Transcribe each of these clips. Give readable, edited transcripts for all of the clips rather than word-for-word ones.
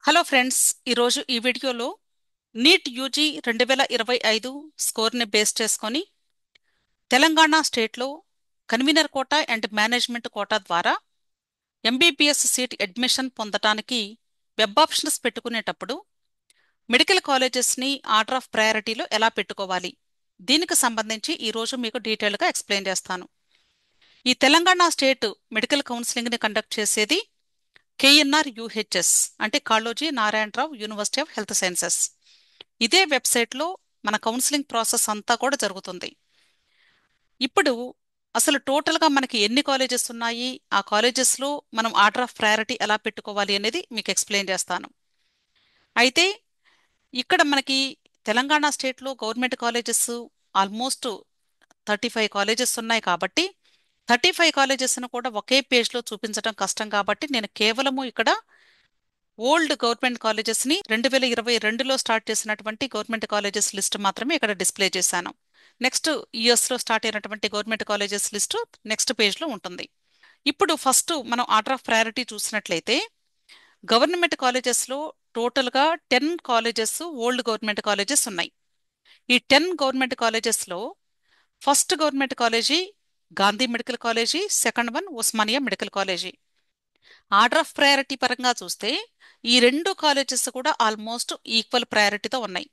Hello friends, ఈరోజు ఈ వీడియోలో నీట్ యూజీ 2025 స్కోర్ని బేస్ చేసుకొని తెలంగాణ స్టేట్లో convener quota and management quota ద్వారా ఎంబీబీఎస్ సీట్ అడ్మిషన్ పొందటానికి వెబ్ ఆప్షన్స్ పెట్టుకునేటప్పుడు మెడికల్ కాలేజెస్ని ఆర్డర్ ఆఫ్ ప్రయారిటీలో ఎలా పెట్టుకోవాలి, దీనికి సంబంధించి ఈరోజు మీకు డీటెయిల్గా ఎక్స్ప్లెయిన్ చేస్తాను. ఈ తెలంగాణ స్టేట్ మెడికల్ కౌన్సిలింగ్ని కండక్ట్ చేసేది కేఎన్ఆర్ యూహెచ్ఎస్, అంటే Kaloji Narayana Rao university of health sciences. ఇదే వెబ్సైట్లో మన కౌన్సిలింగ్ ప్రాసెస్ అంతా కూడా జరుగుతుంది. ఇప్పుడు అసలు టోటల్గా మనకి ఎన్ని కాలేజెస్ ఉన్నాయి, ఆ కాలేజెస్లో మనం ఆర్డర్ ఆఫ్ ప్రయారిటీ ఎలా పెట్టుకోవాలి అనేది మీకు ఎక్స్ప్లెయిన్ చేస్తాను. అయితే ఇక్కడ మనకి తెలంగాణ స్టేట్లో గవర్నమెంట్ కాలేజెస్ ఆల్మోస్ట్ 35 కాలేజెస్ ఉన్నాయి. కాబట్టి 35 కాలేజెస్ను కూడా ఒకే పేజ్లో చూపించడం కష్టం, కాబట్టి నేను కేవలము ఇక్కడ ఓల్డ్ గవర్నమెంట్ కాలేజెస్ని 2022లో స్టార్ట్ చేసినటువంటి గవర్నమెంట్ కాలేజెస్ లిస్ట్ మాత్రమే ఇక్కడ డిస్ప్లే చేశాను. నెక్స్ట్ ఇయర్స్లో స్టార్ట్ అయినటువంటి గవర్నమెంట్ కాలేజెస్ లిస్టు నెక్స్ట్ పేజ్లో ఉంటుంది. ఇప్పుడు ఫస్ట్ మనం ఆర్డర్ ఆఫ్ ప్రయారిటీ చూసినట్లయితే గవర్నమెంట్ కాలేజెస్లో టోటల్గా 10 కాలేజెస్ ఓల్డ్ గవర్నమెంట్ కాలేజెస్ ఉన్నాయి. ఈ 10 గవర్నమెంట్ కాలేజెస్లో first government college Gandhi medical college, second one Osmania medical college. Order of priority పరంగా చూస్తే ఈ రెండు కాలేజెస్ కూడా ఆల్మోస్ట్ ఈక్వల్ ప్రయారిటీతో ఉన్నాయి.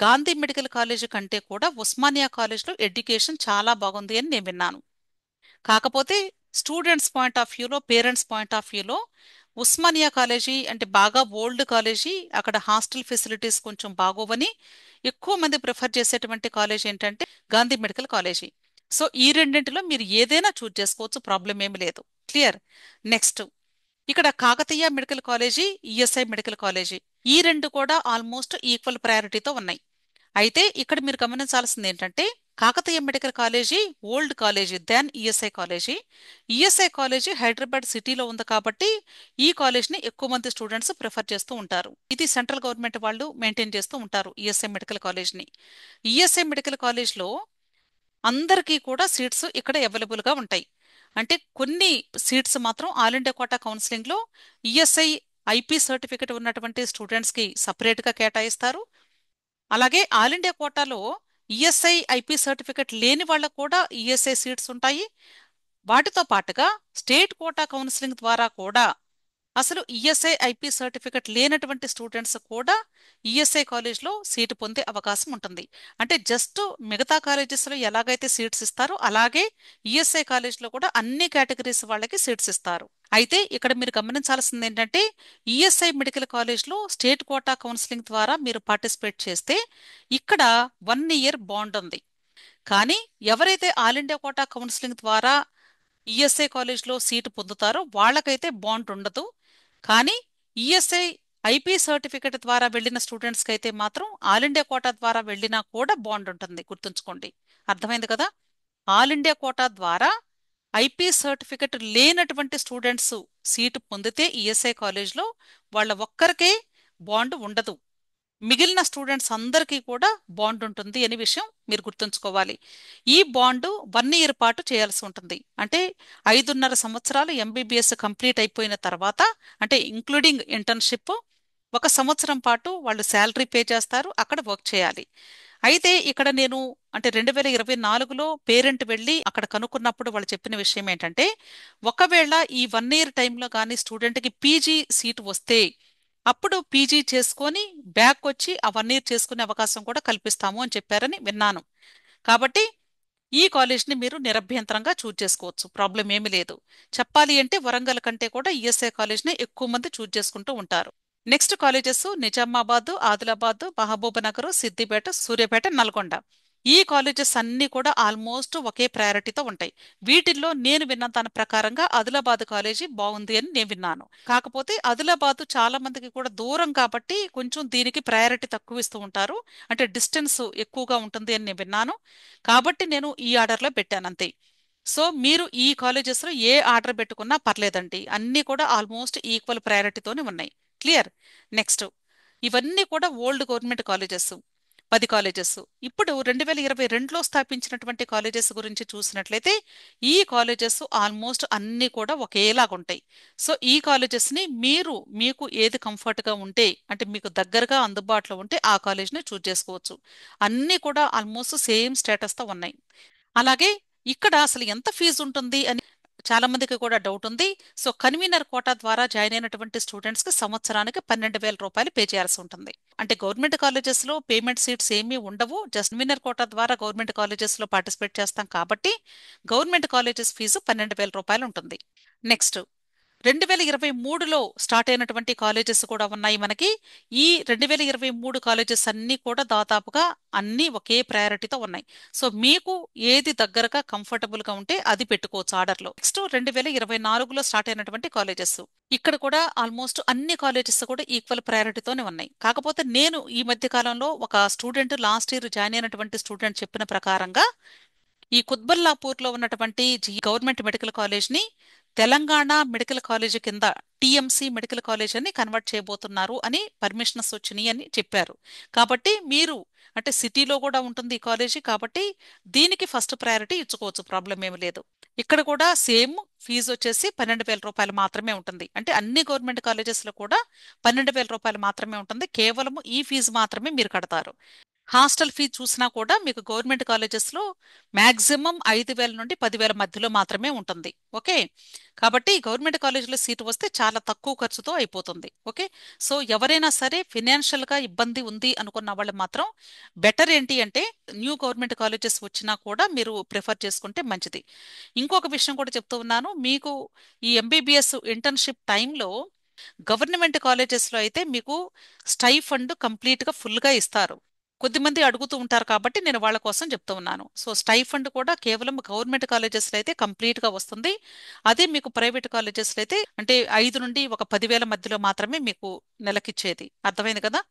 గాంధీ మెడికల్ కాలేజీ కంటే కూడా ఉస్మానియా కాలేజ్లో ఎడ్యుకేషన్ చాలా బాగుంది అని నేను విన్నాను. కాకపోతే స్టూడెంట్స్ పాయింట్ ఆఫ్ వ్యూలో, పేరెంట్స్ పాయింట్ ఆఫ్ వ్యూలో ఉస్మానియా కాలేజీ అంటే బాగా ఓల్డ్ కాలేజీ, అక్కడ హాస్టల్ ఫెసిలిటీస్ కొంచెం బాగోవని ఎక్కువ మంది ప్రిఫర్ చేసేటువంటి కాలేజ్ ఏంటంటే గాంధీ మెడికల్ కాలేజీ. సో ఈ రెండింటిలో మీరు ఏదైనా చూజ్ చేసుకోవచ్చు, ప్రాబ్లం ఏమి లేదు. క్లియర్. నెక్స్ట్ ఇక్కడ Kakatiya medical college, ESI medical college, ఈ రెండు కూడా ఆల్మోస్ట్ ఈక్వల్ ప్రయారిటీతో ఉన్నాయి. అయితే ఇక్కడ మీరు గమనించాల్సింది ఏంటంటే Kakatiya medical college old college దాన్ ESI college. ESI college Hyderabad సిటీలో ఉంది కాబట్టి ఈ కాలేజ్ని ఎక్కువ మంది స్టూడెంట్స్ ప్రిఫర్ చేస్తూ ఉంటారు. ఇది సెంట్రల్ గవర్నమెంట్ వాళ్ళు మెయింటైన్ చేస్తూ ఉంటారు ఈఎస్ఐ మెడికల్ కాలేజ్ని. ఈఎస్ఐ మెడికల్ కాలేజ్లో అందరికీ కూడా సీట్స్ ఇక్కడ అవైలబుల్గా ఉంటాయి. అంటే కొన్ని సీట్స్ మాత్రం ఆల్ ఇండియా కోటా కౌన్సిలింగ్లో ఈఎస్ఐ ఐపీ సర్టిఫికెట్ ఉన్నటువంటి స్టూడెంట్స్కి సపరేట్గా కేటాయిస్తారు. అలాగే ఆల్ ఇండియా కోటాలో ఈఎస్ఐ ఐపీ సర్టిఫికెట్ లేని వాళ్ళకు కూడా ఈఎస్ఐ సీట్స్ ఉంటాయి. వాటితో పాటుగా స్టేట్ కోటా కౌన్సిలింగ్ ద్వారా కూడా అసలు ఈఎస్ఐ ఐపీ సర్టిఫికెట్ లేనటువంటి స్టూడెంట్స్ కూడా ఈఎస్ఐ కాలేజ్లో సీటు పొందే అవకాశం ఉంటుంది. అంటే జస్ట్ మిగతా కాలేజెస్లో ఎలాగైతే సీట్స్ ఇస్తారో అలాగే ఈఎస్ఐ కాలేజ్లో కూడా అన్ని కేటగిరీస్ వాళ్ళకి సీట్స్ ఇస్తారు. అయితే ఇక్కడ మీరు గమనించాల్సింది ఏంటంటే ఈఎస్ఐ మెడికల్ కాలేజ్లో స్టేట్ కోటా కౌన్సిలింగ్ ద్వారా మీరు పార్టిసిపేట్ చేస్తే ఇక్కడ 1 ఇయర్ బాండ్ ఉంది. కానీ ఎవరైతే ఆల్ ఇండియా కోటా కౌన్సిలింగ్ ద్వారా ఈఎస్ఐ కాలేజ్లో సీటు పొందుతారో వాళ్ళకైతే బాండ్ ఉండదు. కానీ ఈఎస్ఐ ఐపీ సర్టిఫికెట్ ద్వారా వెళ్ళిన స్టూడెంట్స్కి అయితే మాత్రం ఆల్ ఇండియా కోటా ద్వారా వెళ్ళినా కూడా బాండ్ ఉంటుంది, గుర్తుంచుకోండి. అర్థమైంది కదా? ఆల్ ఇండియా కోటా ద్వారా ఐపీ సర్టిఫికెట్ లేనటువంటి స్టూడెంట్స్ సీటు పొందితే ఈఎస్ఐ కాలేజ్లో వాళ్ళ ఒక్కరికే బాండ్ ఉండదు. మిగిలిన స్టూడెంట్స్ అందరికీ కూడా బాండ్ ఉంటుంది అనే విషయం మీరు గుర్తుంచుకోవాలి. ఈ బాండు 1 ఇయర్ పాటు చేయాల్సి ఉంటుంది. అంటే 5.5 సంవత్సరాలు ఎంబీబీఎస్ కంప్లీట్ అయిపోయిన తర్వాత, అంటే ఇంక్లూడింగ్ ఇంటర్న్షిప్, 1 సంవత్సరం పాటు వాళ్ళు శాలరీ పే చేస్తారు, అక్కడ వర్క్ చేయాలి. అయితే ఇక్కడ నేను అంటే 2024లో పేరెంట్ వెళ్ళి అక్కడ కనుక్కున్నప్పుడు వాళ్ళు చెప్పిన విషయం ఏంటంటే ఒకవేళ ఈ 1 ఇయర్ టైంలో కానీ స్టూడెంట్కి పీజీ సీట్ వస్తే అప్పుడు పీజీ చేసుకొని బ్యాక్ వచ్చి ఆ 1 ఇయర్ చేసుకునే అవకాశం కూడా కల్పిస్తాము అని చెప్పారని విన్నాను. కాబట్టి ఈ కాలేజ్ని మీరు నిరభ్యంతరంగా చూజ్ చేసుకోవచ్చు, ప్రాబ్లం ఏమీ లేదు. చెప్పాలి అంటే వరంగల్ కంటే కూడా ఈఎస్ఐ కాలేజ్ని ఎక్కువ మంది చూజ్ చేసుకుంటూ ఉంటారు. Next colleges Nizamabad, Adilabad, Mahabubnagar, Siddipet, Suryapet, Nalgonda. ఈ కాలేజెస్ అన్నీ కూడా ఆల్మోస్ట్ ఒకే ప్రయారిటీతో ఉంటాయి. వీటిల్లో నేను విన్న దాని ప్రకారంగా ఆదిలాబాద్ కాలేజీ బాగుంది అని నేను విన్నాను. కాకపోతే ఆదిలాబాద్ చాలా మందికి కూడా దూరం కాబట్టి కొంచెం దీనికి ప్రయారిటీ తక్కువ ఇస్తూ ఉంటారు, అంటే డిస్టెన్స్ ఎక్కువగా ఉంటుంది అని నేను విన్నాను. కాబట్టి నేను ఈ ఆర్డర్లో పెట్టాను అంతే. సో మీరు ఈ కాలేజెస్లో ఏ ఆర్డర్ పెట్టుకున్నా పర్లేదండి, అన్నీ కూడా ఆల్మోస్ట్ ఈక్వల్ ప్రయారిటీతోనే ఉన్నాయి. క్లియర్. నెక్స్ట్ ఇవన్నీ కూడా ఓల్డ్ గవర్నమెంట్ కాలేజెస్. 10 కాలేజెస్. ఇప్పుడు 2022లో స్థాపించినటువంటి కాలేజెస్ గురించి చూసినట్లయితే ఈ కాలేజెస్ ఆల్మోస్ట్ అన్ని కూడా ఒకేలాగుంటాయి. సో ఈ కాలేజెస్ని మీకు ఏది కంఫర్ట్గా ఉంటే, అంటే మీకు దగ్గరగా అందుబాటులో ఉంటే ఆ కాలేజ్ని చూస్ చేసుకోవచ్చు. అన్నీ కూడా ఆల్మోస్ట్ సేమ్ స్టేటస్తో ఉన్నాయి. అలాగే ఇక్కడ అసలు ఎంత ఫీజు ఉంటుంది అని చాలా మందికి కూడా డౌట్ ఉంది. సో కన్వీనర్ కోటా ద్వారా జాయిన్ అయినటువంటి స్టూడెంట్స్ కి సంవత్సరానికి 12,000 రూపాయలు పే చేయాల్సి ఉంటుంది. అంటే గవర్నమెంట్ కాలేజెస్ లో పేమెంట్ సీట్స్ ఏమీ ఉండవు. జస్ట్ కన్వీనర్ కోటా ద్వారా గవర్నమెంట్ కాలేజెస్ లో పార్టిసిపేట్ చేస్తాం కాబట్టి గవర్నమెంట్ కాలేజెస్ ఫీజు 12,000 రూపాయలు ఉంటుంది. నెక్స్ట్ 2023లో స్టార్ట్ అయినటువంటి కాలేజెస్ కూడా ఉన్నాయి మనకి. ఈ 2023 కాలేజెస్ అన్నీ కూడా దాదాపుగా అన్నీ ఒకే ప్రయారిటీతో ఉన్నాయి. సో మీకు ఏది దగ్గరగా కంఫర్టబుల్ గా ఉంటే అది పెట్టుకోవచ్చు ఆర్డర్లో. నెక్స్ట్ 2024లో స్టార్ట్ అయినటువంటి కాలేజెస్, ఇక్కడ కూడా ఆల్మోస్ట్ అన్ని కాలేజెస్ కూడా ఈక్వల్ ప్రయారిటీతోనే ఉన్నాయి. కాకపోతే నేను ఈ మధ్య కాలంలో ఒక స్టూడెంట్ లాస్ట్ ఇయర్ జాయిన్ అయినటువంటి స్టూడెంట్ చెప్పిన ప్రకారంగా ఈ కుత్బల్లాపూర్లో ఉన్నటువంటి గవర్నమెంట్ మెడికల్ కాలేజ్ని తెలంగాణ మెడికల్ కాలేజ్ కింద టిఎంసి మెడికల్ కాలేజ్ అని కన్వర్ట్ చేయబోతున్నారు అని పర్మిషన్స్ వచ్చినాయి అని చెప్పారు. కాబట్టి మీరు అంటే సిటీలో కూడా ఉంటుంది ఈ కాలేజీ కాబట్టి దీనికి ఫస్ట్ ప్రయారిటీ ఇచ్చుకోవచ్చు, ప్రాబ్లం ఏమి లేదు. ఇక్కడ కూడా సేమ్ ఫీజు వచ్చేసి 12,000 రూపాయలు మాత్రమే ఉంటుంది. అంటే అన్ని గవర్నమెంట్ కాలేజెస్లో కూడా 12,000 రూపాయలు మాత్రమే ఉంటుంది. కేవలం ఈ ఫీజు మాత్రమే మీరు కడతారు. హాస్టల్ ఫీ చూసినా కూడా మీకు గవర్నమెంట్ కాలేజెస్లో మ్యాక్సిమం 5,000 నుండి 10,000 మధ్యలో మాత్రమే ఉంటుంది. ఓకే, కాబట్టి గవర్నమెంట్ కాలేజీలో సీటు వస్తే చాలా తక్కువ ఖర్చుతో అయిపోతుంది. ఓకే, సో ఎవరైనా సరే ఫినాన్షియల్గా ఇబ్బంది ఉంది అనుకున్న వాళ్ళు మాత్రం బెటర్ ఏంటి అంటే న్యూ గవర్నమెంట్ కాలేజెస్ వచ్చినా కూడా మీరు ప్రిఫర్ చేసుకుంటే మంచిది. ఇంకొక విషయం కూడా చెప్తూ ఉన్నాను మీకు, ఈ ఎంబీబీఎస్ ఇంటర్న్షిప్ టైంలో గవర్నమెంట్ కాలేజెస్లో అయితే మీకు స్టైఫండ్ కంప్లీట్గా ఫుల్గా ఇస్తారు. కొద్దిమంది అడుగుతూ ఉంటారు కాబట్టి నేను వాళ్ళ కోసం చెప్తూ ఉన్నాను. సో స్టైఫండ్ కూడా కేవలం గవర్నమెంట్ కాలేజెస్లో అయితే కంప్లీట్గా వస్తుంది. అదే మీకు ప్రైవేట్ కాలేజెస్లో అయితే అంటే 5 నుండి ఒక 10,000 మధ్యలో మాత్రమే మీకు నెలకిచ్చేది. అర్థమైంది కదా.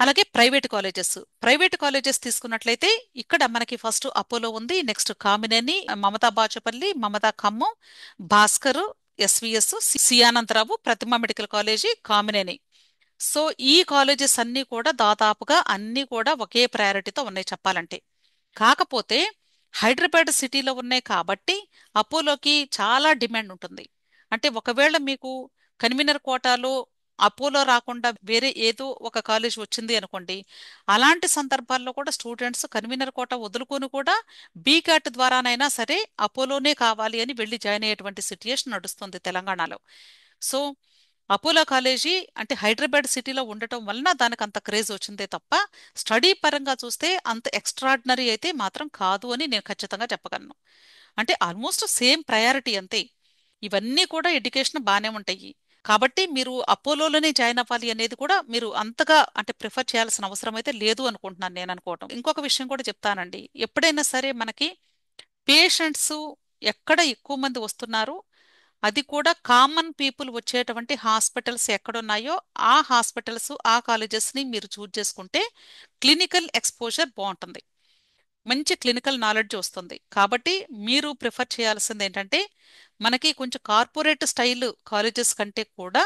అలాగే ప్రైవేట్ కాలేజెస్ తీసుకున్నట్లయితే ఇక్కడ మనకి ఫస్ట్ అపోలో ఉంది, నెక్స్ట్ కామినేని, మమతా బాచపల్లి, మమతా ఖమ్మం, భాస్కర్, ఎస్విఎస్, సియానంతరావు, ప్రతిమ మెడికల్ కాలేజీ, కామినేని. సో ఈ కాలేజెస్ అన్నీ కూడా దాదాపుగా అన్నీ కూడా ఒకే ప్రయారిటీతో ఉన్నాయి చెప్పాలంటే. కాకపోతే హైదరాబాద్ సిటీలో ఉన్నాయి కాబట్టి అపోలోకి చాలా డిమాండ్ ఉంటుంది. అంటే ఒకవేళ మీకు కన్వీనర్ కోటాలో అపోలో రాకుండా వేరే ఏదో ఒక కాలేజ్ వచ్చింది అనుకోండి, అలాంటి సందర్భాల్లో కూడా స్టూడెంట్స్ కన్వీనర్ కోట వదులుకొని కూడా బీకాట్ ద్వారానైనా సరే అపోలోనే కావాలి అని వెళ్ళి జాయిన్ అయ్యేటువంటి సిట్యుయేషన్ నడుస్తుంది తెలంగాణలో. సో అపోలో కాలేజీ అంటే హైదరాబాద్ సిటీలో ఉండటం వలన దానికి అంత క్రేజ్ వచ్చిందే తప్ప స్టడీ పరంగా చూస్తే అంత ఎక్స్ట్రాడినరీ అయితే మాత్రం కాదు అని నేను ఖచ్చితంగా చెప్పగలను. అంటే ఆల్మోస్ట్ సేమ్ ప్రయారిటీ అంతే. ఇవన్నీ కూడా ఎడ్యుకేషన్ బాగానే ఉంటాయి. కాబట్టి మీరు అపోలోలోనే జాయిన్ అవ్వాలి అనేది కూడా మీరు అంతగా అంటే ప్రిఫర్ చేయాల్సిన అవసరం అయితే లేదు అనుకుంటున్నాను నేను అనుకోవటం. ఇంకొక విషయం కూడా చెప్తానండి, ఎప్పుడైనా సరే మనకి పేషెంట్స్ ఎక్కడ ఎక్కువ మంది వస్తున్నారు, అది కూడా కామన్ పీపుల్ వచ్చేటువంటి హాస్పిటల్స్ ఎక్కడున్నాయో ఆ హాస్పిటల్స్ ఆ కాలేజెస్ని మీరు చూజ్ చేసుకుంటే క్లినికల్ ఎక్స్పోజర్ బాగుంటుంది, మంచి క్లినికల్ నాలెడ్జ్ వస్తుంది. కాబట్టి మీరు ప్రిఫర్ చేయాల్సింది ఏంటంటే మనకి కొంచెం కార్పొరేట్ స్టైల్ కాలేజెస్ కంటే కూడా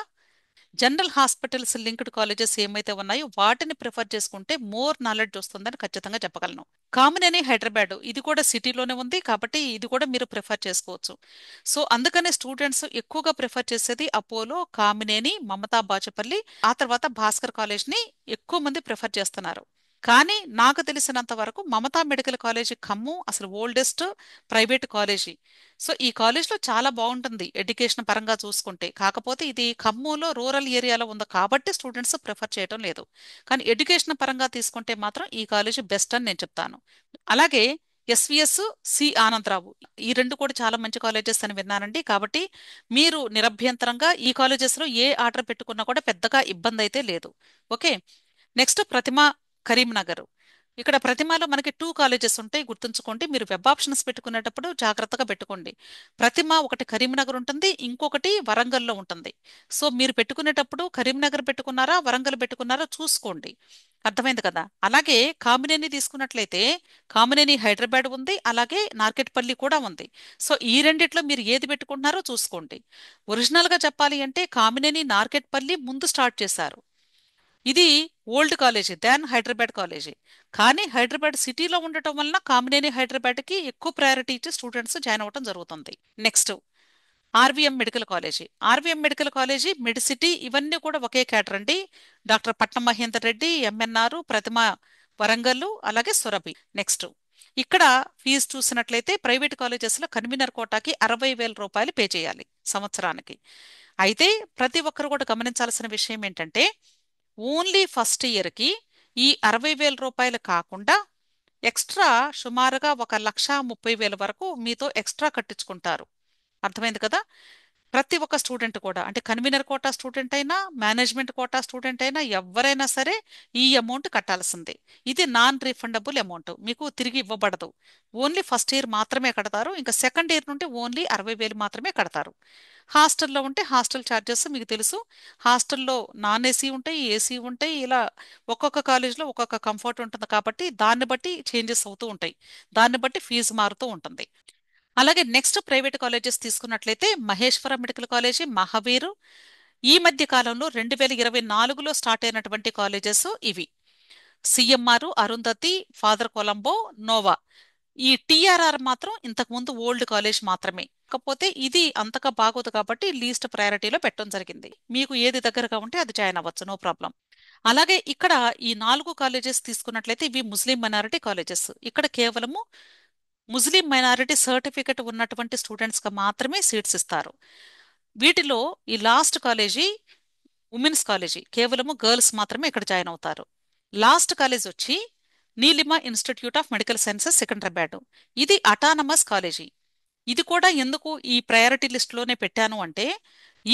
జనరల్ హాస్పిటల్స్ లింక్డ్ కాలేజెస్ ఏమైతే ఉన్నాయో వాటిని ప్రిఫర్ చేసుకుంటే మోర్ నాలెడ్జ్ వస్తుందని ఖచ్చితంగా చెప్పగలను. కామినేని హైదరాబాద్ ఇది కూడా సిటీలోనే ఉంది కాబట్టి ఇది కూడా మీరు ప్రిఫర్ చేసుకోవచ్చు. సో అందుకనే స్టూడెంట్స్ ఎక్కువగా ప్రిఫర్ చేసేది అపోలో, కామినేని, మమతా బాచపల్లి, ఆ తర్వాత భాస్కర్ కాలేజ్ని ఎక్కువ మంది ప్రిఫర్ చేస్తున్నారు. కానీ నాకు తెలిసినంత వరకు మమతా మెడికల్ కాలేజీ ఖమ్మం అసలు ఓల్డెస్ట్ ప్రైవేట్ కాలేజీ. సో ఈ కాలేజ్లో చాలా బాగుంటుంది ఎడ్యుకేషన్ పరంగా చూసుకుంటే. కాకపోతే ఇది ఖమ్మంలో రూరల్ ఏరియాలో ఉంది కాబట్టి స్టూడెంట్స్ ప్రిఫర్ చేయడం లేదు. కానీ ఎడ్యుకేషన్ పరంగా తీసుకుంటే మాత్రం ఈ కాలేజీ బెస్ట్ అని నేను చెప్తాను. అలాగే ఎస్విఎస్, సి ఆనందరావు ఈ రెండు కూడా చాలా మంచి కాలేజెస్ అని విన్నానండి. కాబట్టి మీరు నిరభ్యంతరంగా ఈ కాలేజెస్లో ఏ ఆర్డర్ పెట్టుకున్నా కూడా పెద్దగా ఇబ్బంది అయితే లేదు. ఓకే, నెక్స్ట్ ప్రతిమ కరీంనగర్. ఇక్కడ ప్రతిమలో మనకి 2 కాలేజెస్ ఉంటాయి గుర్తుంచుకోండి. మీరు వెబ్ ఆప్షన్స్ పెట్టుకునేటప్పుడు జాగ్రత్తగా పెట్టుకోండి. ప్రతిమ ఒకటి కరీంనగర్ ఉంటుంది, ఇంకొకటి వరంగల్లో ఉంటుంది. సో మీరు పెట్టుకునేటప్పుడు కరీంనగర్ పెట్టుకున్నారా వరంగల్ పెట్టుకున్నారా చూసుకోండి. అర్థమైంది కదా. అలాగే కామినేని తీసుకున్నట్లయితే కామినేని హైదరాబాద్ ఉంది, అలాగే నార్కెట్పల్లి కూడా ఉంది. సో ఈ రెండిట్లో మీరు ఏది పెట్టుకుంటున్నారో చూసుకోండి. ఒరిజినల్గా చెప్పాలి అంటే కామినేని నార్కెట్పల్లి ముందు స్టార్ట్ చేశారు. ఇది ఓల్డ్ కాలేజీ దాన్ హైదరాబాద్ కాలేజీ. కానీ హైదరాబాద్ సిటీలో ఉండటం వలన కామినేని హైదరాబాద్కి ఎక్కువ ప్రయారిటీ ఇచ్చి స్టూడెంట్స్ జాయిన్ అవ్వడం జరుగుతుంది. Next RVM medical college. RVM medical college, Medicity ఇవన్నీ కూడా ఒకే కేటర్ అండి. డాక్టర్ పట్నం మహేందర్ రెడ్డి, ఎంఎన్ఆర్, ప్రతిమ వరంగల్, అలాగే సురభి. నెక్స్ట్ ఇక్కడ ఫీజు చూసినట్లయితే ప్రైవేట్ కాలేజెస్లో కన్వీనర్ కోటాకి 60,000 రూపాయలు పే చేయాలి సంవత్సరానికి. అయితే ప్రతి ఒక్కరు కూడా గమనించాల్సిన విషయం ఏంటంటే ఓన్లీ ఫస్ట్ ఇయర్కి ఈ 60,000 రూపాయలు కాకుండా ఎక్స్ట్రా సుమారుగా 1,30,000 వరకు మీతో ఎక్స్ట్రా కట్టించుకుంటారు. అర్థమైంది కదా. ప్రతి ఒక్క స్టూడెంట్ కూడా అంటే కన్వీనర్ కోటా స్టూడెంట్ అయినా మేనేజ్మెంట్ కోటా స్టూడెంట్ అయినా ఎవరైనా సరే ఈ అమౌంట్ కట్టాల్సిందే. ఇది నాన్ రీఫండబుల్ అమౌంట్, మీకు తిరిగి ఇవ్వబడదు. ఓన్లీ ఫస్ట్ ఇయర్ మాత్రమే కడతారు. ఇంకా సెకండ్ ఇయర్ నుండి ఓన్లీ 60,000 మాత్రమే కడతారు. హాస్టల్లో ఉంటే హాస్టల్ ఛార్జెస్ మీకు తెలుసు. హాస్టల్లో నాన్ ఏసీ ఉంటాయి, ఏసీ ఉంటాయి. ఇలా ఒక్కొక్క కాలేజ్లో ఒక్కొక్క కంఫర్ట్ ఉంటుంది కాబట్టి దాన్ని బట్టి చేంజెస్ అవుతూ ఉంటాయి. దాన్ని బట్టి ఫీజు మారుతూ ఉంటుంది. అలాగే నెక్స్ట్ ప్రైవేట్ కాలేజెస్ తీసుకున్నట్లయితే మహేశ్వరం మెడికల్ కాలేజీ, మహావీరు. ఈ మధ్య కాలంలో 2024లో స్టార్ట్ అయినటువంటి కాలేజెస్ ఇవి. CMR, Arundhati, father Colombo, Nova. ఈ టిఆర్ఆర్ మాత్రం ఇంతకుముందు ఓల్డ్ కాలేజ్ మాత్రమే. కాకపోతే ఇది అంతగా బాగోదు కాబట్టి లీస్ట్ ప్రయారిటీలో పెట్టడం జరిగింది. మీకు ఏది దగ్గరగా ఉంటే అది జాయిన్ అవ్వచ్చు, నో ప్రాబ్లం. అలాగే ఇక్కడ ఈ 4 కాలేజెస్ తీసుకున్నట్లయితే ఇవి ముస్లిం మైనారిటీ కాలేజెస్. ఇక్కడ కేవలము ముస్లిం మైనారిటీ సర్టిఫికెట్ ఉన్నటువంటి స్టూడెంట్స్కి మాత్రమే సీట్స్ ఇస్తారు. వీటిలో ఈ లాస్ట్ కాలేజీ ఉమెన్స్ కాలేజీ, కేవలము గర్ల్స్ మాత్రమే ఇక్కడ జాయిన్ అవుతారు. లాస్ట్ కాలేజ్ వచ్చి Neelima institute of medical sciences Secunderabad. ఇది అటానమస్ కాలేజీ. ఇది కూడా ఎందుకు ఈ ప్రయారిటీ లిస్ట్లోనే పెట్టాను అంటే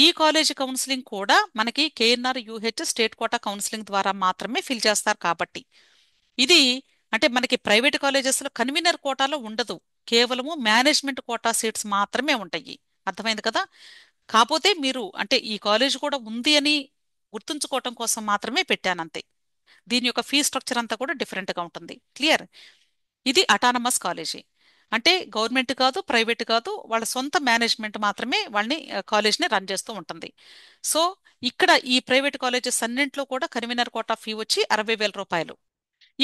ఈ కాలేజీ కౌన్సిలింగ్ కూడా మనకి KNR UH state quota counselling ద్వారా మాత్రమే ఫిల్ చేస్తారు కాబట్టి. ఇది అంటే మనకి ప్రైవేట్ కాలేజెస్లో కన్వీనర్ కోటాలో ఉండదు. కేవలము మేనేజ్మెంట్ కోటా సీట్స్ మాత్రమే ఉంటాయి. అర్థమైంది కదా. కాకపోతే మీరు అంటే ఈ కాలేజ్ కూడా ఉంది అని గుర్తుంచుకోవటం కోసం మాత్రమే పెట్టానంతే. దీని యొక్క ఫీ స్ట్రక్చర్ అంతా కూడా డిఫరెంట్గా ఉంటుంది. క్లియర్. ఇది అటానమస్ కాలేజీ. అంటే గవర్నమెంట్ కాదు, ప్రైవేట్ కాదు, వాళ్ళ సొంత మేనేజ్మెంట్ మాత్రమే వాళ్ళని కాలేజ్ని రన్ చేస్తూ ఉంటుంది. సో ఇక్కడ ఈ ప్రైవేట్ కాలేజెస్ అన్నింటిలో కూడా కన్వీనర్ కోటా ఫీ వచ్చి 60,000 రూపాయలు.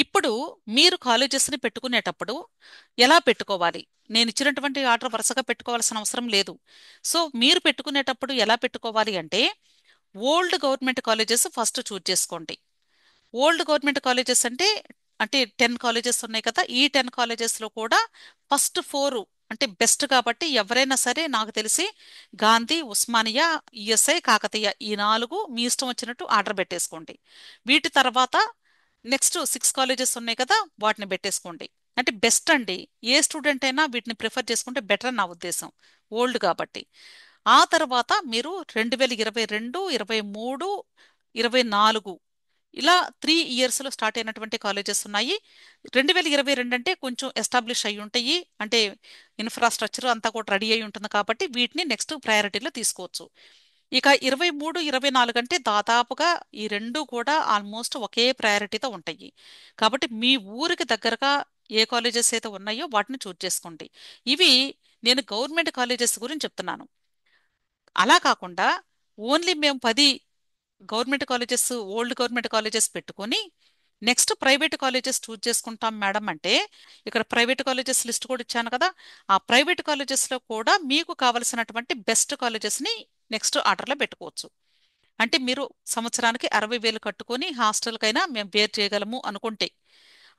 ఇప్పుడు మీరు కాలేజెస్ని పెట్టుకునేటప్పుడు ఎలా పెట్టుకోవాలి? నేను ఇచ్చినటువంటి ఆర్డర్ వరుసగా పెట్టుకోవాల్సిన అవసరం లేదు. సో మీరు పెట్టుకునేటప్పుడు ఎలా పెట్టుకోవాలి అంటే old government colleges first choose చేసుకోండి. ఓల్డ్ గవర్నమెంట్ కాలేజెస్ అంటే అంటే 10 కాలేజెస్ ఉన్నాయి కదా. ఈ 10 కాలేజెస్లో కూడా ఫస్ట్ 4 అంటే బెస్ట్ కాబట్టి ఎవరైనా సరే నాకు తెలిసి గాంధీ, ఉస్మానియా, ఈఎస్ఐ, కాకతీయ ఈ 4 మీ ఇష్టం వచ్చినట్టు ఆర్డర్ పెట్టేసుకోండి. వీటి తర్వాత నెక్స్ట్ 6 కాలేజెస్ ఉన్నాయి కదా, వాటిని పెట్టేసుకోండి. అంటే బెస్ట్ అండి. ఏ స్టూడెంట్ అయినా వీటిని ప్రిఫర్ చేసుకుంటే బెటర్ నా ఉద్దేశం, ఓల్డ్ కాబట్టి. ఆ తర్వాత మీరు 2022, 23, 24 ఇలా 3 ఇయర్స్లో స్టార్ట్ అయినటువంటి కాలేజెస్ ఉన్నాయి. 2022 అంటే కొంచెం ఎస్టాబ్లిష్ అయి ఉంటాయి. అంటే ఇన్ఫ్రాస్ట్రక్చర్ అంతా కూడా రెడీ అయి ఉంటుంది కాబట్టి వీటిని నెక్స్ట్ ప్రయారిటీలో తీసుకోవచ్చు. ఇక 23, 24 అంటే దాదాపుగా ఈ రెండు కూడా ఆల్మోస్ట్ ఒకే ప్రయారిటీతో ఉంటాయి. కాబట్టి మీ ఊరికి దగ్గరగా ఏ కాలేజెస్ అయితే ఉన్నాయో వాటిని చూజ్ చేసుకోండి. ఇవి నేను గవర్నమెంట్ కాలేజెస్ గురించి చెప్తున్నాను. అలా కాకుండా ఓన్లీ మేము 10 government colleges, old government colleges పెట్టుకొని నెక్స్ట్ ప్రైవేట్ కాలేజెస్ చూజ్ చేసుకుంటాం మేడం అంటే ఇక్కడ ప్రైవేట్ కాలేజెస్ లిస్ట్ కూడా ఇచ్చాను కదా. ఆ ప్రైవేట్ కాలేజెస్లో కూడా మీకు కావలసినటువంటి బెస్ట్ కాలేజెస్ని నెక్స్ట్ ఆర్డర్లో పెట్టుకోవచ్చు. అంటే మీరు సంవత్సరానికి 60,000 కట్టుకొని హాస్టల్కైనా మేము బేర్ చేయగలము అనుకుంటే.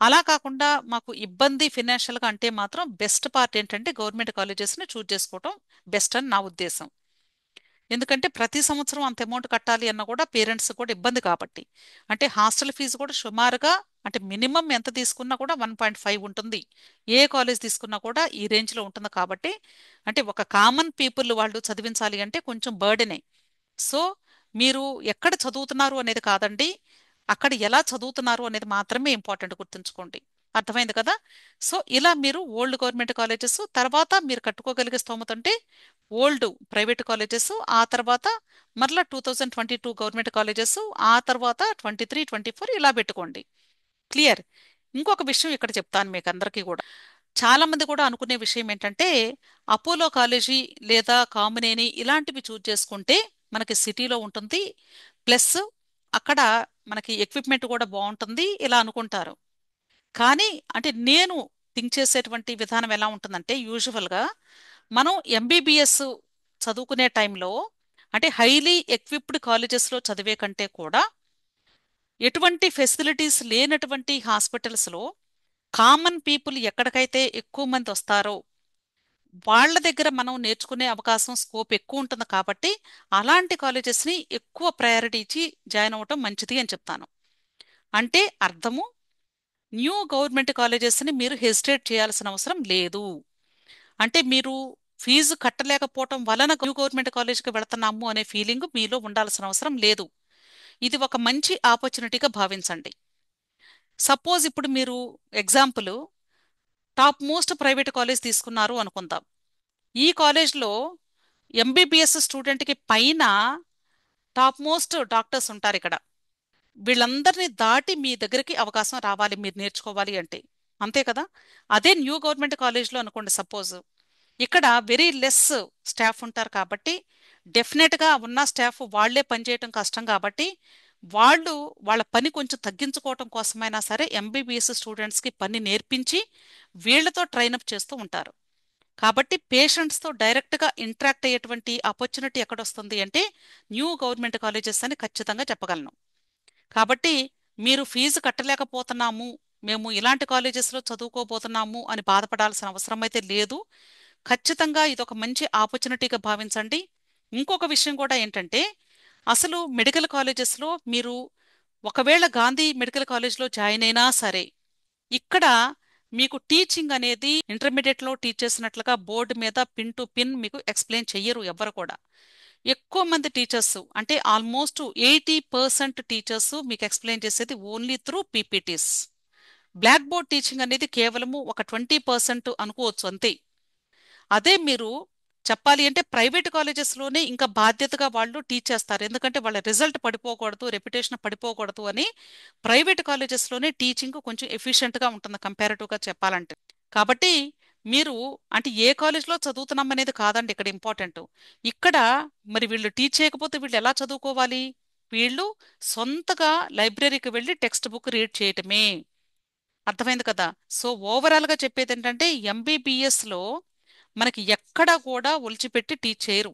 అలా కాకుండా మాకు ఇబ్బంది ఫినాన్షియల్గా అంటే మాత్రం బెస్ట్ పార్ట్ ఏంటంటే గవర్నమెంట్ కాలేజెస్ని చూజ్ చేసుకోవటం బెస్ట్ అని నా ఉద్దేశం. ఎందుకంటే ప్రతి సంవత్సరం అంత అమౌంట్ కట్టాలి అన్న కూడా పేరెంట్స్ కూడా ఇబ్బంది కాబట్టి. అంటే హాస్టల్ ఫీజు కూడా సుమారుగా అంటే మినిమం ఎంత తీసుకున్నా కూడా 1.5 ఉంటుంది. ఏ కాలేజ్ తీసుకున్నా కూడా ఈ రేంజ్లో ఉంటుంది కాబట్టి అంటే ఒక కామన్ పీపుల్ వాళ్ళు చదివించాలి అంటే కొంచెం బర్డెనే. సో మీరు ఎక్కడ చదువుతున్నారు అనేది కాదండి, అక్కడ ఎలా చదువుతున్నారు అనేది మాత్రమే ఇంపార్టెంట్, గుర్తుంచుకోండి. అర్థమైంది కదా. సో ఇలా మీరు ఓల్డ్ గవర్నమెంట్ కాలేజెస్ తర్వాత మీరు కట్టుకోగలిగే స్తోమత ఉంటే ఓల్డ్ ప్రైవేట్ కాలేజెస్, ఆ తర్వాత మరలా 2022 గవర్నమెంట్ కాలేజెస్, ఆ తర్వాత 23, 24 ఇలా పెట్టుకోండి. క్లియర్. ఇంకొక విషయం ఇక్కడ చెప్తాను మీకు అందరికీ కూడా. చాలా మంది కూడా అనుకునే విషయం ఏంటంటే అపోలో కాలేజీ లేదా కామినేని ఇలాంటివి చూజ్ చేసుకుంటే మనకి సిటీలో ఉంటుంది. ప్లస్ అక్కడ మనకి ఎక్విప్మెంట్ కూడా బాగుంటుంది ఇలా అనుకుంటారు. కానీ అంటే నేను థింక్ చేసేటువంటి విధానం ఎలా ఉంటుందంటే యూజువల్గా మనం ఎంబీబీఎస్ చదువుకునే టైంలో అంటే హైలీ ఎక్విప్డ్ కాలేజెస్లో చదివే కంటే కూడా ఎటువంటి ఫెసిలిటీస్ లేనటువంటి హాస్పిటల్స్లో కామన్ పీపుల్ ఎక్కడికైతే ఎక్కువ మంది వస్తారో వాళ్ళ దగ్గర మనం నేర్చుకునే అవకాశం స్కోప్ ఎక్కువ ఉంటుంది కాబట్టి అలాంటి కాలేజెస్ని ఎక్కువ ప్రయారిటీ ఇచ్చి జాయిన్ అవ్వటం మంచిది అని చెప్తాను. అంటే అర్థము న్యూ గవర్నమెంట్ కాలేజెస్ని మీరు హెసిటేట్ చేయాల్సిన అవసరం లేదు. అంటే మీరు ఫీజు కట్టలేకపోవటం వలన న్యూ గవర్నమెంట్ కాలేజ్కి వెళుతున్నాము అనే ఫీలింగ్ మీలో ఉండాల్సిన అవసరం లేదు. ఇది ఒక మంచి ఆపర్చునిటీగా భావించండి. సపోజ్ ఇప్పుడు మీరు example top most private college తీసుకున్నారు అనుకుందాం. ఈ కాలేజ్లో ఎంబీబీఎస్ స్టూడెంట్కి పైన టాప్ మోస్ట్ డాక్టర్స్ ఉంటారు ఇక్కడ. వీళ్ళందరినీ దాటి మీ దగ్గరికి అవకాశం రావాలి మీరు నేర్చుకోవాలి అంటే. అంతే కదా? అదే న్యూ గవర్నమెంట్ కాలేజ్లో అనుకోండి సపోజ్, ఇక్కడ వెరీ లెస్ స్టాఫ్ ఉంటారు కాబట్టి డెఫినెట్గా ఉన్న స్టాఫ్ వాళ్లే పనిచేయటం కష్టం కాబట్టి వాళ్ళు వాళ్ళ పని కొంచెం తగ్గించుకోవటం కోసమైనా సరే ఎంబీబీఎస్ స్టూడెంట్స్కి పని నేర్పించి వీళ్లతో ట్రైనప్ చేస్తూ ఉంటారు. కాబట్టి పేషెంట్స్తో డైరెక్ట్గా ఇంటరాక్ట్ అయ్యేటువంటి ఆపర్చునిటీ ఎక్కడొస్తుంది అంటే న్యూ గవర్నమెంట్ కాలేజెస్ అని ఖచ్చితంగా చెప్పగలను. కాబట్టి మీరు ఫీజు కట్టలేకపోతున్నాము, మేము ఇలాంటి కాలేజెస్లో చదువుకోబోతున్నాము అని బాధపడాల్సిన అవసరం అయితే లేదు. ఖచ్చితంగా ఇదొక మంచి ఆపర్చునిటీగా భావించండి. ఇంకొక విషయం కూడా ఏంటంటే అసలు మెడికల్ కాలేజెస్లో మీరు ఒకవేళ గాంధీ మెడికల్ కాలేజ్లో జాయిన్ అయినా సరే ఇక్కడ మీకు టీచింగ్ అనేది ఇంటర్మీడియట్లో టీచ్ చేసినట్లుగా బోర్డు మీద పిన్ టు పిన్ మీకు ఎక్స్ప్లెయిన్ చెయ్యరు ఎవ్వరు కూడా. ఎక్కువ మంది టీచర్స్ అంటే ఆల్మోస్ట్ 80% టీచర్స్ మీకు ఎక్స్ప్లెయిన్ చేసేది only through PPTs. Black board teaching అనేది కేవలము ఒక 20% అనుకోవచ్చు అంతే. అదే మీరు చెప్పాలి అంటే ప్రైవేట్ కాలేజెస్లోనే ఇంకా బాధ్యతగా వాళ్ళు టీచ్ చేస్తారు. ఎందుకంటే వాళ్ళ రిజల్ట్ పడిపోకూడదు, రెప్యుటేషన్ పడిపోకూడదు అని ప్రైవేట్ కాలేజెస్లోనే టీచింగ్ కొంచెం ఎఫిషియెంట్గా ఉంటుంది కంపారిటివ్గా చెప్పాలంటే. కాబట్టి మీరు అంటే ఏ కాలేజ్లో చదువుతున్నాం అనేది కాదండి ఇక్కడ ఇంపార్టెంట్. ఇక్కడ మరి వీళ్ళు టీచ్ చేయకపోతే వీళ్ళు ఎలా చదువుకోవాలి? వీళ్ళు సొంతగా లైబ్రరీకి వెళ్ళి టెక్స్ట్ బుక్ రీడ్ చేయటమే. అర్థమైంది కదా? సో ఓవరాల్గా చెప్పేది ఏంటంటే ఎంబీబీఎస్లో మనకి ఎక్కడా కూడా ఒలిచిపెట్టి టీచ్ చేయరు.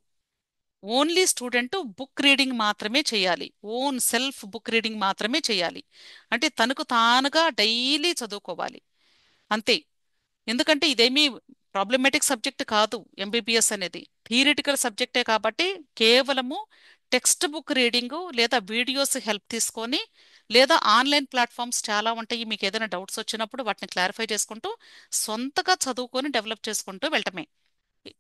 ఓన్లీ స్టూడెంట్ బుక్ రీడింగ్ మాత్రమే చేయాలి. ఓన్ సెల్ఫ్ బుక్ రీడింగ్ మాత్రమే చేయాలి. అంటే తనకు తానుగా డైలీ చదువుకోవాలి అంతే. ఎందుకంటే ఇదేమీ ప్రాబ్లమేటిక్ సబ్జెక్ట్ కాదు ఎంబీబీఎస్ అనేది, థియరిటికల్ సబ్జెక్టే కాబట్టి కేవలము టెక్స్ట్ బుక్ రీడింగు లేదా వీడియోస్ హెల్ప్ తీసుకొని లేదా ఆన్లైన్ ప్లాట్ఫామ్స్ చాలా ఉంటాయి. మీకు ఏదైనా డౌట్స్ వచ్చినప్పుడు వాటిని క్లారిఫై చేసుకుంటూ సొంతగా చదువుకొని డెవలప్ చేసుకుంటూ వెళ్ళటమే.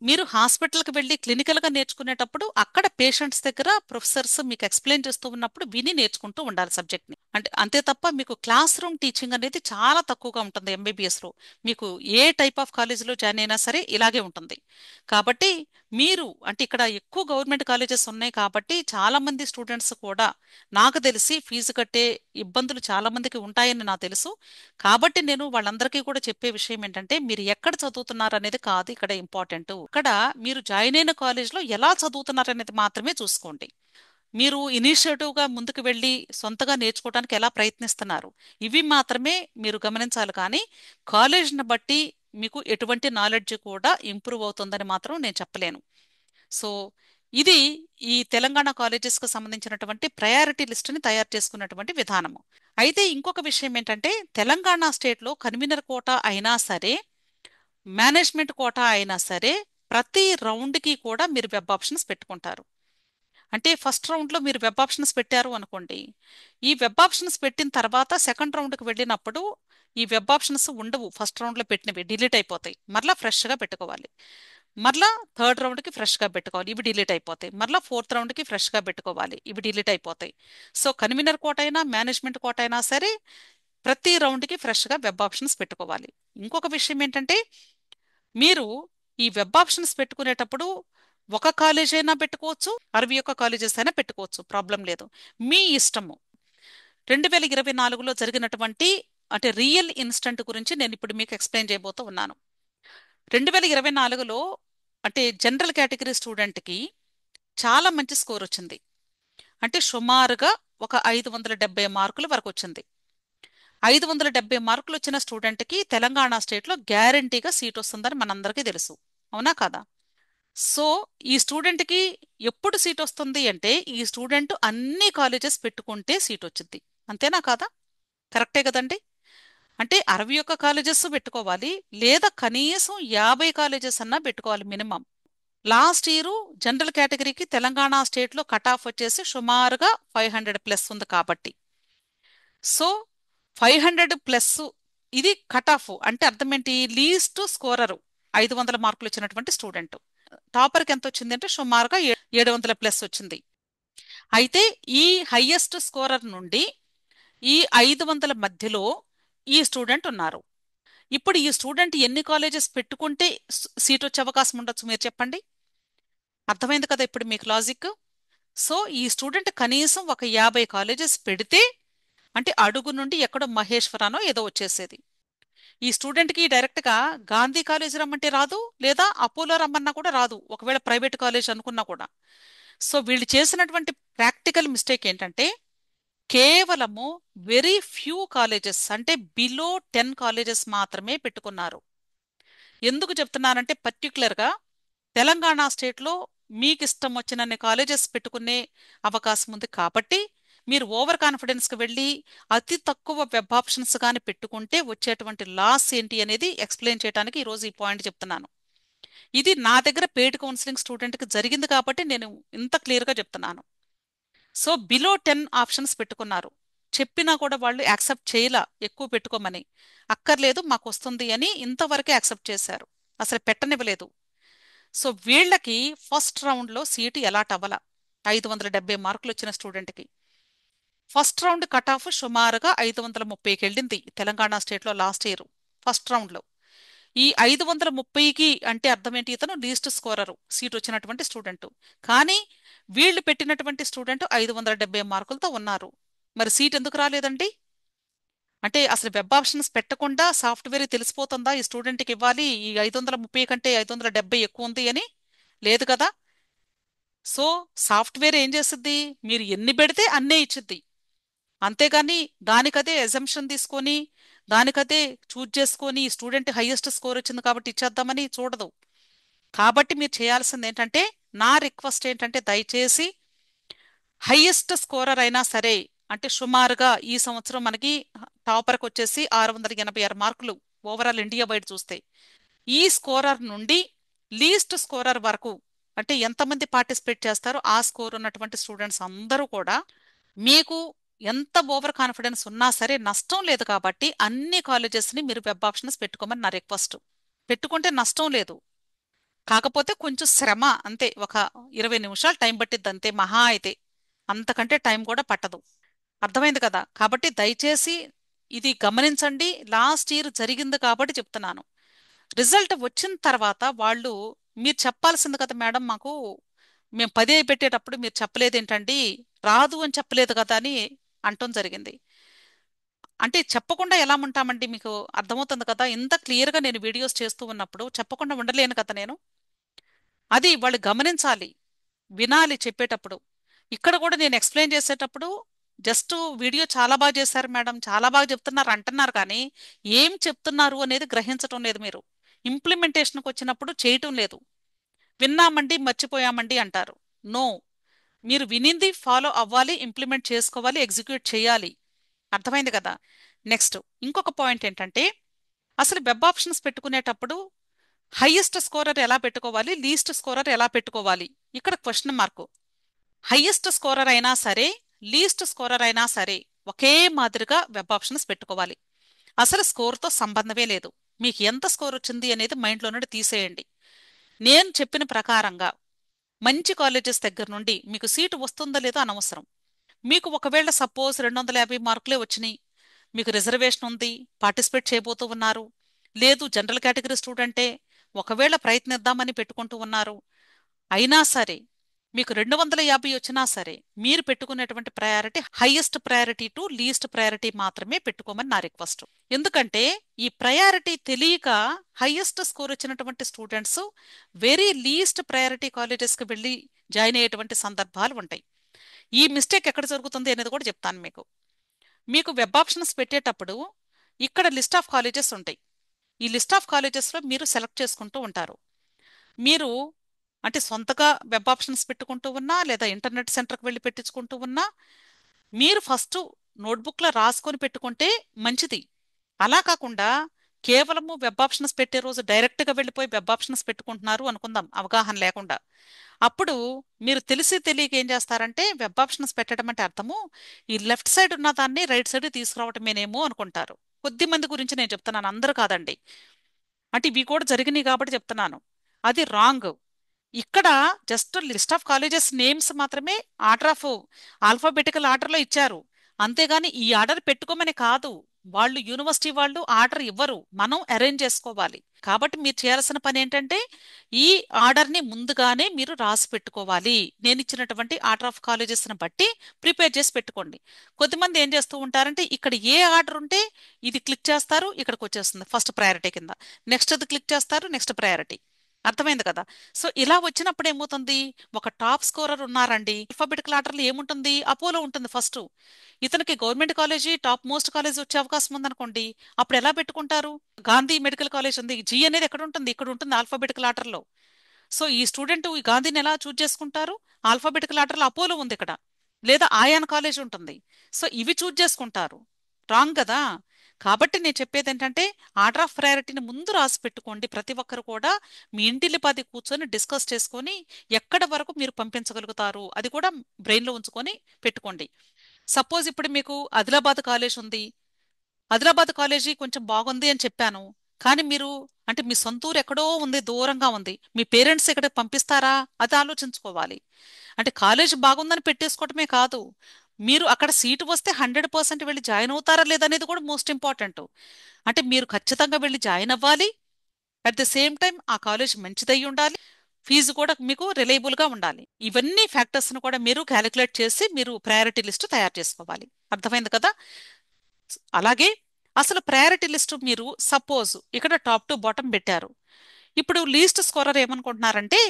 మీరు హాస్పిటల్కి వెళ్ళి క్లినికల్గా నేర్చుకునేటప్పుడు అక్కడ పేషెంట్స్ దగ్గర ప్రొఫెసర్స్ మీకు ఎక్స్ప్లెయిన్ చేస్తూ ఉన్నప్పుడు విని నేర్చుకుంటూ ఉండాలి సబ్జెక్ట్ని. అంటే అంతే తప్ప మీకు క్లాస్ రూమ్ టీచింగ్ అనేది చాలా తక్కువగా ఉంటుంది ఎంబీబీఎస్లో. మీకు ఏ టైప్ ఆఫ్ కాలేజీలో జాయిన్ అయినా సరే ఇలాగే ఉంటుంది. కాబట్టి మీరు అంటే ఇక్కడ ఎక్కువ గవర్నమెంట్ కాలేజెస్ ఉన్నాయి కాబట్టి చాలా మంది స్టూడెంట్స్ కూడా నాకు తెలిసి ఫీజు కట్టే ఇబ్బందులు చాలా మందికి ఉంటాయని నాకు తెలుసు. కాబట్టి నేను వాళ్ళందరికీ కూడా చెప్పే విషయం ఏంటంటే మీరు ఎక్కడ చదువుతున్నారు అనేది కాదు ఇక్కడ ఇంపార్టెంట్. ఇక్కడ మీరు జాయిన్ అయిన కాలేజ్లో ఎలా చదువుతున్నారు అనేది మాత్రమే చూసుకోండి. మీరు ఇనిషియేటివ్గా ముందుకు వెళ్ళి సొంతగా నేర్చుకోవడానికి ఎలా ప్రయత్నిస్తున్నారు ఇవి మాత్రమే మీరు గమనించాలి. కానీ కాలేజ్ని బట్టి మీకు ఎటువంటి నాలెడ్జ్ కూడా ఇంప్రూవ్ అవుతుందని మాత్రం నేను చెప్పలేను. సో ఇది ఈ తెలంగాణ కాలేజెస్కి సంబంధించినటువంటి ప్రయారిటీ లిస్టుని తయారు చేసుకున్నటువంటి విధానము. అయితే ఇంకొక విషయం ఏంటంటే తెలంగాణ స్టేట్లో కన్వీనర్ కోటా అయినా సరే మేనేజ్మెంట్ కోటా అయినా సరే ప్రతి రౌండ్కి కూడా మీరు వెబ్ ఆప్షన్స్ పెట్టుకుంటారు. అంటే ఫస్ట్ రౌండ్లో మీరు వెబ్ ఆప్షన్స్ పెట్టారు అనుకోండి, ఈ వెబ్ ఆప్షన్స్ పెట్టిన తర్వాత సెకండ్ రౌండ్కి వెళ్ళినప్పుడు ఈ వెబ్ ఆప్షన్స్ ఉండవు. ఫస్ట్ రౌండ్లో పెట్టినవి డిలీట్ అయిపోతాయి, మరలా ఫ్రెష్గా పెట్టుకోవాలి. మరలా థర్డ్ రౌండ్కి ఫ్రెష్గా పెట్టుకోవాలి, ఇవి డిలీట్ అయిపోతాయి. మరలా ఫోర్త్ రౌండ్కి ఫ్రెష్గా పెట్టుకోవాలి, ఇవి డిలీట్ అయిపోతాయి. సో కన్వీనర్ కోట అయినా మేనేజ్మెంట్ కోట అయినా సరే ప్రతి రౌండ్కి ఫ్రెష్గా వెబ్ ఆప్షన్స్ పెట్టుకోవాలి. ఇంకొక విషయం ఏంటంటే మీరు ఈ వెబ్ ఆప్షన్స్ పెట్టుకునేటప్పుడు ఒక కాలేజ్ అయినా పెట్టుకోవచ్చు, 61 కాలేజెస్ అయినా పెట్టుకోవచ్చు, ప్రాబ్లం లేదు, మీ ఇష్టము. 2024లో జరిగినటువంటి అంటే రియల్ ఇన్స్టంట్ గురించి నేను ఇప్పుడు మీకు ఎక్స్ప్లెయిన్ చేయబోతూ ఉన్నాను. 2024లో అంటే జనరల్ కేటగిరీ స్టూడెంట్కి చాలా మంచి స్కోర్ వచ్చింది. అంటే సుమారుగా ఒక 570 మార్కుల వరకు వచ్చింది. 570 మార్కులు వచ్చిన స్టూడెంట్కి తెలంగాణ స్టేట్లో గ్యారంటీగా సీట్ వస్తుందని మనందరికీ తెలుసు. అవునా కాదా? సో ఈ స్టూడెంట్కి ఎప్పుడు సీట్ వస్తుంది అంటే ఈ స్టూడెంట్ అన్ని కాలేజెస్ పెట్టుకుంటే సీట్ వచ్చింది. అంతేనా కాదా? కరెక్టే కదండి. అంటే 61 కాలేజెస్ పెట్టుకోవాలి, లేదా కనీసం 50 కాలేజెస్ అన్నా పెట్టుకోవాలి మినిమం. లాస్ట్ ఇయర్ జనరల్ కేటగిరీకి తెలంగాణ స్టేట్లో కట్ ఆఫ్ వచ్చేసి సుమారుగా 500 ప్లస్ ఉంది కాబట్టి, సో 500 ప్లస్ ఇది కట్ ఆఫ్ అంటే అర్థం ఏంటి? లీస్ట్ స్కోరరు 500 మార్కులు వచ్చినటువంటి స్టూడెంట్. టాపర్కి ఎంత వచ్చింది అంటే సుమారుగా 700 ప్లస్ వచ్చింది. అయితే ఈ హైయెస్ట్ స్కోరర్ నుండి ఈ 500 మధ్యలో ఈ స్టూడెంట్ ఉన్నారు. ఇప్పుడు ఈ స్టూడెంట్ ఎన్ని కాలేజెస్ పెట్టుకుంటే సీట్ వచ్చే అవకాశం ఉండొచ్చు మీరు చెప్పండి? అర్థమైంది కదా ఇప్పుడు మీకు లాజిక్? సో ఈ స్టూడెంట్ కనీసం ఒక 50 కాలేజెస్ పెడితే అంటే అడుగు నుండి ఎక్కడో మహేశ్వరానో ఏదో వచ్చేసేది. ఈ స్టూడెంట్కి డైరెక్ట్గా గాంధీ కాలేజ్ రమ్మంటే రాదు, లేదా అపోలో రమ్మన్నా కూడా రాదు, ఒకవేళ ప్రైవేట్ కాలేజ్ అనుకున్నా కూడా. సో వీళ్ళు చేసినటువంటి ప్రాక్టికల్ మిస్టేక్ ఏంటంటే కేవలము వెరీ ఫ్యూ కాలేజెస్ అంటే బిలో 10 కాలేజెస్ మాత్రమే పెట్టుకున్నారు. ఎందుకు చెప్తున్నానంటే పర్టికులర్గా తెలంగాణ స్టేట్లో మీకు ఇష్టం వచ్చినన్ని కాలేజెస్ పెట్టుకునే అవకాశం ఉంది కాబట్టి మీరు ఓవర్ కాన్ఫిడెన్స్కి వెళ్ళి అతి తక్కువ వెబ్ ఆప్షన్స్ కానీ పెట్టుకుంటే వచ్చేటువంటి లాస్ ఏంటి అనేది ఎక్స్ప్లెయిన్ చేయడానికి ఈరోజు ఈ పాయింట్ చెప్తున్నాను. ఇది నా దగ్గర పెయిడ్ కౌన్సిలింగ్ స్టూడెంట్కి జరిగింది కాబట్టి నేను ఇంత క్లియర్గా చెప్తున్నాను. సో బిలో 10 ఆప్షన్స్ పెట్టుకున్నారు, చెప్పినా కూడా వాళ్ళు యాక్సెప్ట్ చేయలా ఎక్కువ పెట్టుకోమని. అక్కర్లేదు మాకు వస్తుంది అని ఇంతవరకే యాక్సెప్ట్ చేశారు, అసలు పెట్టనివ్వలేదు. సో వీళ్ళకి ఫస్ట్ రౌండ్లో సీటు ఎలాట్ అవ్వాల? 570 మార్కులు వచ్చిన స్టూడెంట్కి ఫస్ట్ రౌండ్ కట్ ఆఫ్ సుమారుగా 530కి వెళ్ళింది తెలంగాణ స్టేట్లో లాస్ట్ ఇయర్ ఫస్ట్ రౌండ్లో. ఈ 530కి అంటే అర్థం ఏంటి? ఇతను లీస్ట్ స్కోరరు సీట్ వచ్చినటువంటి స్టూడెంట్. కానీ వీళ్ళు పెట్టినటువంటి స్టూడెంట్ 570 మార్కులతో ఉన్నారు. మరి సీట్ ఎందుకు రాలేదండి? అంటే అసలు వెబ్ ఆప్షన్స్ పెట్టకుండా సాఫ్ట్వేర్ తెలిసిపోతుందా ఈ స్టూడెంట్కి ఇవ్వాలి ఈ 530 కంటే 570 ఎక్కువ ఉంది అని? లేదు కదా. సో సాఫ్ట్వేర్ ఏం చేస్తుంది? మీరు ఎన్ని పెడితే అన్నే ఇచ్చిద్ది, అంతేగాని దానికదే ఎజంప్షన్ తీసుకొని దానికదే చూజ్ చేసుకొని ఈ స్టూడెంట్ హైయెస్ట్ స్కోర్ వచ్చింది కాబట్టి ఇచ్చేద్దామని చూడదు. కాబట్టి మీరు చేయాల్సింది ఏంటంటే, నా రిక్వెస్ట్ ఏంటంటే దయచేసి హైయెస్ట్ స్కోరర్ అయినా సరే, అంటే సుమారుగా ఈ సంవత్సరం మనకి టాపర్కి వచ్చేసి 686 మార్కులు ఓవరాల్ ఇండియా వైడ్ చూస్తే, ఈ స్కోరర్ నుండి లీస్ట్ స్కోరర్ వరకు అంటే ఎంతమంది పార్టిసిపేట్ చేస్తారో ఆ స్కోర్ ఉన్నటువంటి స్టూడెంట్స్ అందరూ కూడా మీకు ఎంత ఓవర్ కాన్ఫిడెన్స్ ఉన్నా సరే నష్టం లేదు కాబట్టి అన్ని కాలేజెస్ని మీరు వెబ్ ఆప్షన్స్ పెట్టుకోమని నా రిక్వెస్ట్. పెట్టుకుంటే నష్టం లేదు, కాకపోతే కొంచెం శ్రమ అంతే. ఒక 20 నిమిషాలు టైం పట్టిద్ది అంతే మహా అయితే, అంతకంటే టైం కూడా పట్టదు. అర్థమైంది కదా. కాబట్టి దయచేసి ఇది గమనించండి. లాస్ట్ ఇయర్ జరిగింది కాబట్టి చెప్తున్నాను. రిజల్ట్ వచ్చిన తర్వాత వాళ్ళు మీరు చెప్పాల్సింది కదా మేడం, మాకు మేము 10 పెట్టేటప్పుడు మీరు చెప్పలేదేంటండి, రాదు అని చెప్పలేదు కదా అని అంటం జరిగింది. అంటే చెప్పకుండా ఎలా ఉంటామండి? మీకు అర్థమవుతుంది కదా, ఇంత క్లియర్గా నేను వీడియోస్ చేస్తూ ఉన్నప్పుడు చెప్పకుండా ఉండలేను కదా నేను. అది వాళ్ళు గమనించాలి, వినాలి చెప్పేటప్పుడు. ఇక్కడ కూడా నేను ఎక్స్ప్లెయిన్ చేసేటప్పుడు జస్ట్ వీడియో చాలా బాగా చేశారు మేడం, చాలా బాగా చెప్తున్నారు అంటున్నారు, కానీ ఏం చెప్తున్నారు అనేది గ్రహించటం లేదు మీరు. ఇంప్లిమెంటేషన్కి వచ్చినప్పుడు చేయటం లేదు. విన్నామండి మర్చిపోయామండి అంటారు. నో, మీరు వినింది ఫాలో అవ్వాలి, ఇంప్లిమెంట్ చేసుకోవాలి, ఎగ్జిక్యూట్ చేయాలి. అర్థమైంది కదా. నెక్స్ట్ ఇంకొక పాయింట్ ఏంటంటే, అసలు వెబ్ ఆప్షన్స్ పెట్టుకునేటప్పుడు హైయెస్ట్ స్కోరర్ ఎలా పెట్టుకోవాలి, లీస్ట్ స్కోరర్ ఎలా పెట్టుకోవాలి? ఇక్కడ క్వశ్చన్ మార్కు. హైయెస్ట్ స్కోరర్ అయినా సరే, లీస్ట్ స్కోరర్ అయినా సరే ఒకే మాదిరిగా వెబ్ ఆప్షన్స్ పెట్టుకోవాలి. అసలు స్కోర్తో సంబంధమే లేదు. మీకు ఎంత స్కోర్ వచ్చింది అనేది మైండ్లో నుండి తీసేయండి. నేను చెప్పిన ప్రకారంగా మంచి కాలేజెస్ దగ్గర నుండి మీకు సీటు వస్తుందో లేదో అనవసరం. మీకు ఒకవేళ సపోజ్ 250 మార్కులే వచ్చినాయి, మీకు రిజర్వేషన్ ఉంది, పార్టిసిపేట్ చేయబోతూ ఉన్నారు, లేదు జనరల్ కేటగిరీ స్టూడెంటే ఒకవేళ ప్రయత్నిద్దామని పెట్టుకుంటూ ఉన్నారు, అయినా సరే మీకు 250 వచ్చినా సరే మీరు పెట్టుకునేటువంటి priority highest priority to least priority మాత్రమే పెట్టుకోమని నా రిక్వెస్ట్. ఎందుకంటే ఈ ప్రయారిటీ తెలియక హైయెస్ట్ స్కోర్ వచ్చినటువంటి స్టూడెంట్స్ వెరీ లీస్ట్ ప్రయారిటీ కాలేజెస్కి వెళ్ళి జాయిన్ అయ్యేటువంటి సందర్భాలు ఉంటాయి. ఈ మిస్టేక్ ఎక్కడ జరుగుతుంది అనేది కూడా చెప్తాను మీకు. మీకు వెబ్ ఆప్షన్స్ పెట్టేటప్పుడు ఇక్కడ లిస్ట్ ఆఫ్ కాలేజెస్ ఉంటాయి. ఈ లిస్ట్ ఆఫ్ కాలేజెస్లో మీరు సెలెక్ట్ చేసుకుంటూ ఉంటారు. మీరు అంటే సొంతగా వెబ్ ఆప్షన్స్ పెట్టుకుంటూ ఉన్నా లేదా ఇంటర్నెట్ సెంటర్కి వెళ్ళి పెట్టించుకుంటూ ఉన్నా మీరు ఫస్ట్ నోట్బుక్లో రాసుకొని పెట్టుకుంటే మంచిది. అలా కాకుండా కేవలము వెబ్ ఆప్షన్స్ పెట్టే రోజు డైరెక్ట్గా వెళ్ళిపోయి వెబ్ ఆప్షన్స్ పెట్టుకుంటున్నారు అనుకుందాం అవగాహన లేకుండా. అప్పుడు మీరు తెలిసి తెలియక ఏం చేస్తారంటే వెబ్ ఆప్షన్స్ పెట్టడం అంటే అర్థము ఈ లెఫ్ట్ సైడ్ ఉన్న దాన్ని రైట్ సైడ్ తీసుకురావటమేనేమో అనుకుంటారు. కొద్ది మంది గురించి నేను చెప్తున్నాను, అందరూ కాదండి. అంటే ఇవి కూడా జరిగినాయి కాబట్టి చెప్తున్నాను. అది రాంగ్. ఇక్కడ just list of colleges names మాత్రమే ఆర్డర్ ఆఫ్ ఆల్ఫాబెటికల్ ఆర్డర్లో ఇచ్చారు. అంతేగాని ఈ ఆర్డర్ పెట్టుకోమని కాదు. వాళ్ళు యూనివర్సిటీ వాళ్ళు ఆర్డర్ ఇవ్వరు, మనం అరేంజ్ చేసుకోవాలి. కాబట్టి మీరు చేయాల్సిన పని ఏంటంటే ఈ ఆర్డర్ని ముందుగానే మీరు రాసి పెట్టుకోవాలి. నేను ఇచ్చినటువంటి ఆర్డర్ ఆఫ్ కాలేజెస్ని బట్టి ప్రిపేర్ చేసి పెట్టుకోండి. కొద్దిమంది ఏం చేస్తూ ఉంటారంటే ఇక్కడ ఏ ఆర్డర్ ఉంటే ఇది క్లిక్ చేస్తారు, ఇక్కడికి వచ్చేస్తుంది ఫస్ట్ ప్రయారిటీ కింద. నెక్స్ట్ అది క్లిక్ చేస్తారు, నెక్స్ట్ ప్రయారిటీ. అర్థమైంది కదా? సో ఇలా వచ్చినప్పుడు ఏమవుతుంది, ఒక టాప్ స్కోరర్ ఉన్నారండి, ఆల్ఫాబెటికల్ ఆర్డర్లో ఏముంటుంది, అపోలో ఉంటుంది ఫస్ట్. ఇతనికి government college top most college వచ్చే అవకాశం ఉందనుకోండి, అప్పుడు ఎలా పెట్టుకుంటారు? గాంధీ మెడికల్ కాలేజ్ ఉంది, జీ అనేది ఎక్కడ ఉంటుంది, ఇక్కడ ఉంటుంది ఆల్ఫాబెటికల్ ఆర్డర్లో. సో ఈ స్టూడెంట్ ఈ గాంధీని ఎలా చూజ్ చేసుకుంటారు? ఆల్ఫాబెటికల్ ఆర్డర్లో అపోలో ఉంది ఇక్కడ, లేదా ఆయాన్ కాలేజ్ ఉంటుంది. సో ఇవి చూజ్ చేసుకుంటారు. రాంగ్ కదా? కాబట్టి నేను చెప్పేది ఏంటంటే ఆర్డర్ ఆఫ్ ప్రయారిటీని ముందు రాసి పెట్టుకోండి. ప్రతి ఒక్కరు కూడా మీ ఇంటిల్లిపాది కూర్చొని డిస్కస్ చేసుకొని ఎక్కడ వరకు మీరు పంపించగలుగుతారు అది కూడా బ్రెయిన్లో ఉంచుకొని పెట్టుకోండి. సపోజ్ ఇప్పుడు మీకు ఆదిలాబాద్ కాలేజ్ ఉంది, ఆదిలాబాద్ కాలేజీ కొంచెం బాగుంది అని చెప్పాను. కానీ మీరు అంటే మీ సొంత ఊరు ఎక్కడో ఉంది, దూరంగా ఉంది, మీ పేరెంట్స్ ఇక్కడ పంపిస్తారా అది ఆలోచించుకోవాలి. అంటే కాలేజ్ బాగుందని పెట్టేసుకోవటమే కాదు, మీరు అక్కడ సీటు వస్తే 100% వెళ్ళి జాయిన్ అవుతారా లేదనేది కూడా మోస్ట్ ఇంపార్టెంట్. అంటే మీరు ఖచ్చితంగా వెళ్ళి జాయిన్ అవ్వాలి. అట్ ద సేమ్ టైం ఆ కాలేజ్ మంచిదై ఉండాలి, ఫీజు కూడా మీకు రిలయబుల్గా ఉండాలి. ఇవన్నీ ఫ్యాక్టర్స్ను కూడా మీరు క్యాలిక్యులేట్ చేసి మీరు ప్రయారిటీ లిస్ట్ తయారు చేసుకోవాలి. అర్థమైంది కదా? అలాగే అసలు ప్రయారిటీ లిస్ట్ మీరు సపోజ్ ఇక్కడ టాప్ టు బాటమ్ పెట్టారు. ఇప్పుడు లీస్ట్ స్కోరర్ ఏమనుకుంటున్నారంటే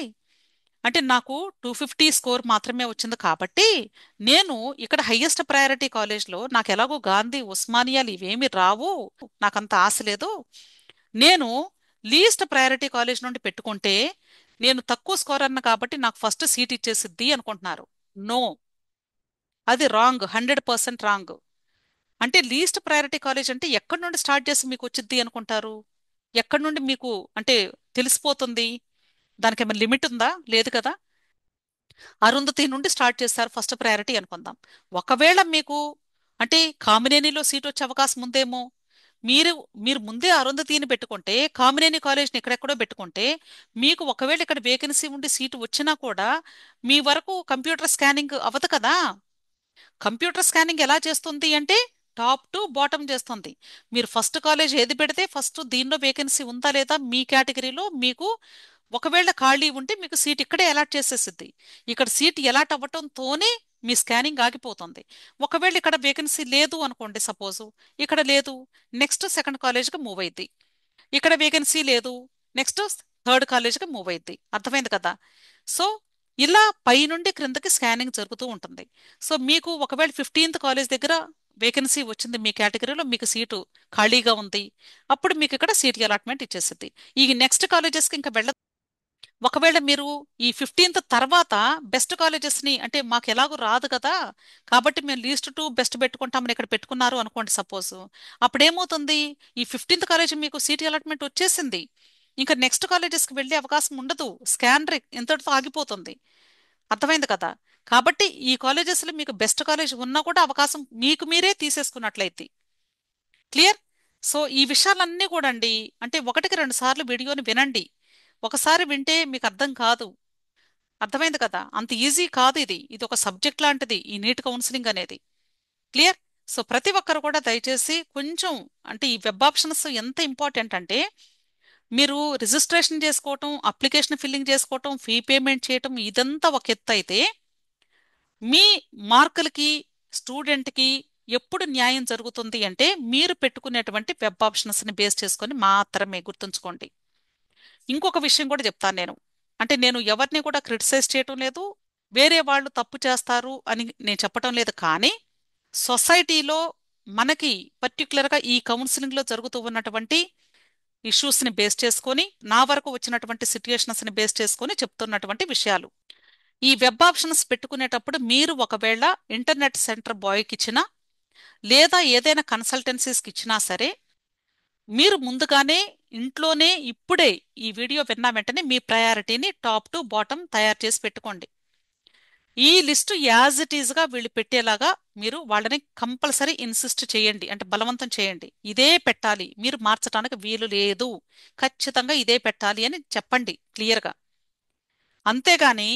అంటే నాకు 250 స్కోర్ మాత్రమే వచ్చింది కాబట్టి నేను ఇక్కడ హయ్యెస్ట్ ప్రయారిటీ కాలేజ్లో నాకు ఎలాగో గాంధీ ఉస్మానియాలు ఇవేమి రావు, నాకంత ఆశ లేదు, నేను లీస్ట్ ప్రయారిటీ కాలేజ్ నుండి పెట్టుకుంటే నేను తక్కువ స్కోర్ అన్న కాబట్టి నాకు ఫస్ట్ సీట్ ఇచ్చేసిద్ది అనుకుంటున్నారు. నో, అది రాంగ్, 100% రాంగ్. అంటే లీస్ట్ ప్రయారిటీ కాలేజ్ అంటే ఎక్కడి నుండి స్టార్ట్ చేసి మీకు వచ్చింది అనుకుంటారు? ఎక్కడి నుండి మీకు అంటే తెలిసిపోతుంది? దానికి ఏమైనా లిమిట్ ఉందా? లేదు కదా. అరుంధతి నుండి స్టార్ట్ చేస్తారు ఫస్ట్ ప్రయారిటీ అనుకుందాం. ఒకవేళ మీకు అంటే కామినేనిలో సీట్ వచ్చే అవకాశం ఉందేమో, మీరు మీరు ముందే అరుంధతిని పెట్టుకుంటే కామినేని కాలేజ్ని ఎక్కడెక్కడో పెట్టుకుంటే మీకు ఒకవేళ ఇక్కడ వేకెన్సీ ఉండి సీటు వచ్చినా కూడా మీ వరకు కంప్యూటర్ స్కానింగ్ అవ్వదు కదా. కంప్యూటర్ స్కానింగ్ ఎలా చేస్తుంది అంటే టాప్ టు బాటమ్ చేస్తుంది. మీరు ఫస్ట్ కాలేజ్ ఏది పెడితే ఫస్ట్ దీనిలో వేకెన్సీ ఉందా లేదా మీ కేటగిరీలో మీకు ఒకవేళ ఖాళీ ఉంటే మీకు సీట్ ఇక్కడే అలాట్ చేసేసిద్ది. ఇక్కడ సీట్ అలాట్ అవ్వటంతోనే మీ స్కానింగ్ ఆగిపోతుంది. ఒకవేళ ఇక్కడ వేకెన్సీ లేదు అనుకోండి, సపోజు ఇక్కడ లేదు, నెక్స్ట్ సెకండ్ కాలేజ్కి మూవ్ అయింది. ఇక్కడ వేకెన్సీ లేదు, నెక్స్ట్ థర్డ్ కాలేజ్కి మూవ్ అయింది. అర్థమైంది కదా? సో ఇలా పై నుండి క్రిందకి స్కానింగ్ జరుగుతూ ఉంటుంది. సో మీకు ఒకవేళ 15th కాలేజ్ దగ్గర వేకెన్సీ వచ్చింది, మీ కేటగిరీలో మీకు సీటు ఖాళీగా ఉంది, అప్పుడు మీకు ఇక్కడ సీట్ అలాట్మెంట్ ఇచ్చేసింది. ఈ నెక్స్ట్ కాలేజెస్కి ఇంకా వెళ్ళ ఒకవేళ మీరు ఈ 15th తర్వాత బెస్ట్ కాలేజెస్ని అంటే మాకు ఎలాగో రాదు కదా కాబట్టి మేము లీస్ట్ టు బెస్ట్ పెట్టుకుంటామని ఇక్కడ పెట్టుకున్నారు అనుకోండి సపోజ్, అప్పుడేమవుతుంది, ఈ 15th కాలేజ్ మీకు సీట్ అలాట్మెంట్ వచ్చేసింది, ఇంకా నెక్స్ట్ కాలేజెస్కి వెళ్ళే అవకాశం ఉండదు, స్కాన్ ఇంతటితో ఆగిపోతుంది. అర్థమైంది కదా? కాబట్టి ఈ కాలేజెస్లో మీకు బెస్ట్ కాలేజ్ ఉన్నా కూడా అవకాశం మీకు మీరే తీసేసుకున్నట్లయితే. క్లియర్? సో ఈ విషయాలన్నీ కూడా అండి అంటే ఒకటికి రెండు సార్లు వీడియోని వినండి. ఒకసారి వింటే మీకు అర్థం కాదు. అర్థమైంది కదా? అంత ఈజీ కాదు ఇది, ఇది ఒక సబ్జెక్ట్ లాంటిది ఈ నీట్ కౌన్సిలింగ్ అనేది. క్లియర్? సో ప్రతి ఒక్కరు కూడా దయచేసి కొంచెం అంటే ఈ వెబ్ ఆప్షన్స్ ఎంత ఇంపార్టెంట్ అంటే మీరు రిజిస్ట్రేషన్ చేసుకోవటం, అప్లికేషన్ ఫిల్లింగ్ చేసుకోవటం, ఫీ పేమెంట్ చేయటం ఇదంతా ఒక ఎత్తు అయితే మీ మార్కులకి స్టూడెంట్కి ఎప్పుడు న్యాయం జరుగుతుంది అంటే మీరు పెట్టుకునేటువంటి వెబ్ ఆప్షన్స్ని బేస్ చేసుకొని మాత్రమే, గుర్తుంచుకోండి. ఇంకొక విషయం కూడా చెప్తాను నేను, అంటే నేను ఎవరిని కూడా క్రిటిసైజ్ చేయటం లేదు, వేరే వాళ్ళు తప్పు చేస్తారు అని నేను చెప్పటం లేదు, కానీ సొసైటీలో మనకి పర్టికులర్గా ఈ కౌన్సిలింగ్లో జరుగుతూ ఉన్నటువంటి ఇష్యూస్ని బేస్ చేసుకొని, నా వరకు వచ్చినటువంటి సిట్యుయేషన్స్ని బేస్ చేసుకొని చెప్తున్నటువంటి విషయాలు. ఈ వెబ్ ఆప్షన్స్ పెట్టుకునేటప్పుడు మీరు ఒకవేళ ఇంటర్నెట్ సెంటర్ బాయ్కి ఇచ్చినా లేదా ఏదైనా కన్సల్టెన్సీస్కి ఇచ్చినా సరే, మీరు ముందుగానే ఇంట్లోనే ఇప్పుడే ఈ వీడియో విన్న వెంటనే మీ ప్రయారిటీని టాప్ టు బాటమ్ తయారు చేసి పెట్టుకోండి. ఈ లిస్టు యాజ్ ఇట్ ఈజ్గా వీళ్ళు పెట్టేలాగా మీరు వాళ్ళని కంపల్సరీ ఇన్సిస్ట్ చేయండి, అంటే బలవంతం చేయండి. ఇదే పెట్టాలి, మీరు మార్చడానికి వీలు లేదు, ఖచ్చితంగా ఇదే పెట్టాలి అని చెప్పండి క్లియర్గా. అంతేగాని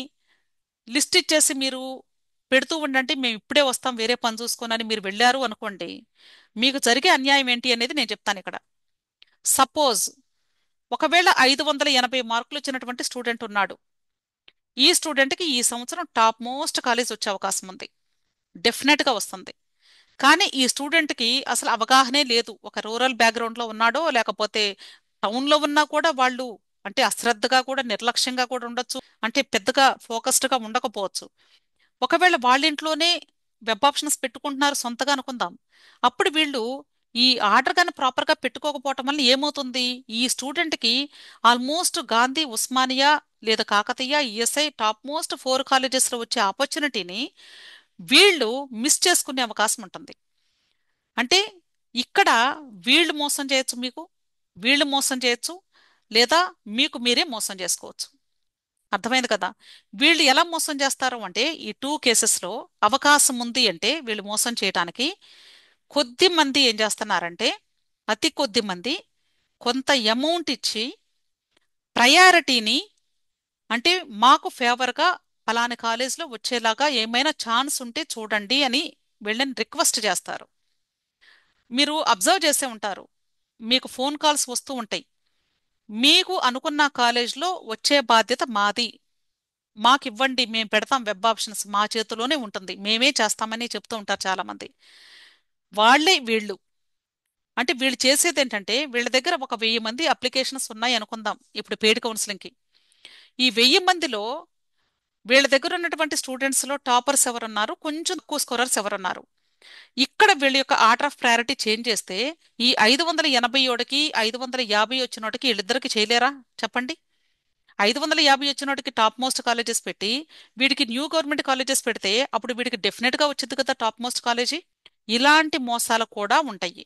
లిస్ట్ ఇచ్చేసి మీరు పెడుతూ ఉండండి, మేము ఇప్పుడే వస్తాం వేరే పని చూసుకొని మీరు వెళ్ళారు అనుకోండి, మీకు జరిగే అన్యాయం ఏంటి అనేది నేను చెప్తాను ఇక్కడ. సపోజ్ ఒకవేళ 580 మార్కులు వచ్చినటువంటి స్టూడెంట్ ఉన్నాడు. ఈ స్టూడెంట్కి ఈ సంవత్సరం టాప్ మోస్ట్ కాలేజ్ వచ్చే అవకాశం ఉంది, డెఫినెట్గా వస్తుంది. కానీ ఈ స్టూడెంట్కి అసలు అవగాహనే లేదు, ఒక రూరల్ బ్యాక్గ్రౌండ్లో ఉన్నాడో లేకపోతే టౌన్లో ఉన్నా కూడా వాళ్ళు అంటే అశ్రద్ధగా కూడా నిర్లక్ష్యంగా కూడా ఉండొచ్చు, అంటే పెద్దగా ఫోకస్డ్గా ఉండకపోవచ్చు. ఒకవేళ వాళ్ళ ఇంట్లోనే వెబ్ ఆప్షన్స్ పెట్టుకుంటున్నారు సొంతగా అనుకుందాం, అప్పుడు వీళ్ళు ఈ ఆర్డర్ కానీ ప్రాపర్గా పెట్టుకోకపోవటం వల్ల ఏమవుతుంది, ఈ స్టూడెంట్కి ఆల్మోస్ట్ గాంధీ, ఉస్మానియా లేదా కాకతీయ, ఈఎస్ఐ టాప్ మోస్ట్ 4 కాలేజెస్లో వచ్చే ఆపర్చునిటీని వీళ్ళు మిస్ చేసుకునే అవకాశం ఉంటుంది. అంటే ఇక్కడ వీళ్ళు మోసం చేయొచ్చు, వీళ్ళు మోసం చేయొచ్చు, లేదా మీకు మీరే మోసం చేసుకోవచ్చు. అర్థమైంది కదా. వీళ్ళు ఎలా మోసం చేస్తారు అంటే, ఈ 2 కేసెస్లో అవకాశం ఉంది అంటే వీళ్ళు మోసం చేయడానికి కొద్ది మంది ఏం చేస్తున్నారంటే, అతి కొద్ది మంది కొంత అమౌంట్ ఇచ్చి ప్రయారిటీని, అంటే మాకు ఫేవర్గా పలానా కాలేజ్లో వచ్చేలాగా ఏమైనా ఛాన్స్ ఉంటే చూడండి అని వీళ్ళని రిక్వెస్ట్ చేస్తారు. మీరు అబ్జర్వ్ చేసే ఉంటారు, మీకు ఫోన్ కాల్స్ వస్తూ ఉంటాయి, మీకు అనుకున్న కాలేజ్లో వచ్చే బాధ్యత మాది, మాకివ్వండి, మేము పెడతాం వెబ్ ఆప్షన్స్, మా చేతిలోనే ఉంటుంది, మేమే చేస్తామని చెప్తూ ఉంటారు చాలామంది. వాళ్ళే వీళ్ళు. అంటే వీళ్ళు చేసేది ఏంటంటే, వీళ్ళ దగ్గర ఒక 1000 మంది అప్లికేషన్స్ ఉన్నాయి అనుకుందాం ఇప్పుడు పెయిడ్ కౌన్సిలింగ్కి. ఈ 1000 మందిలో వీళ్ళ దగ్గర ఉన్నటువంటి స్టూడెంట్స్లో టాపర్స్ ఎవరున్నారు, కొంచెం తక్కువ స్కోరర్స్ ఎవరున్నారు. ఇక్కడ వీళ్ళ యొక్క ఆర్డర్ ఆఫ్ ప్రయారిటీ చేంజ్ చేస్తే ఈ 580 550 వచ్చినోటికి వీళ్ళిద్దరికి చేయలేరా చెప్పండి. 550 వచ్చినోటికి టాప్ మోస్ట్ కాలేజెస్ పెట్టి వీడికి న్యూ గవర్నమెంట్ కాలేజెస్ పెడితే అప్పుడు వీడికి డెఫినెట్గా వచ్చింది కదా టాప్ మోస్ట్ కాలేజీ. ఇలాంటి మోసాలు కూడా ఉంటాయి.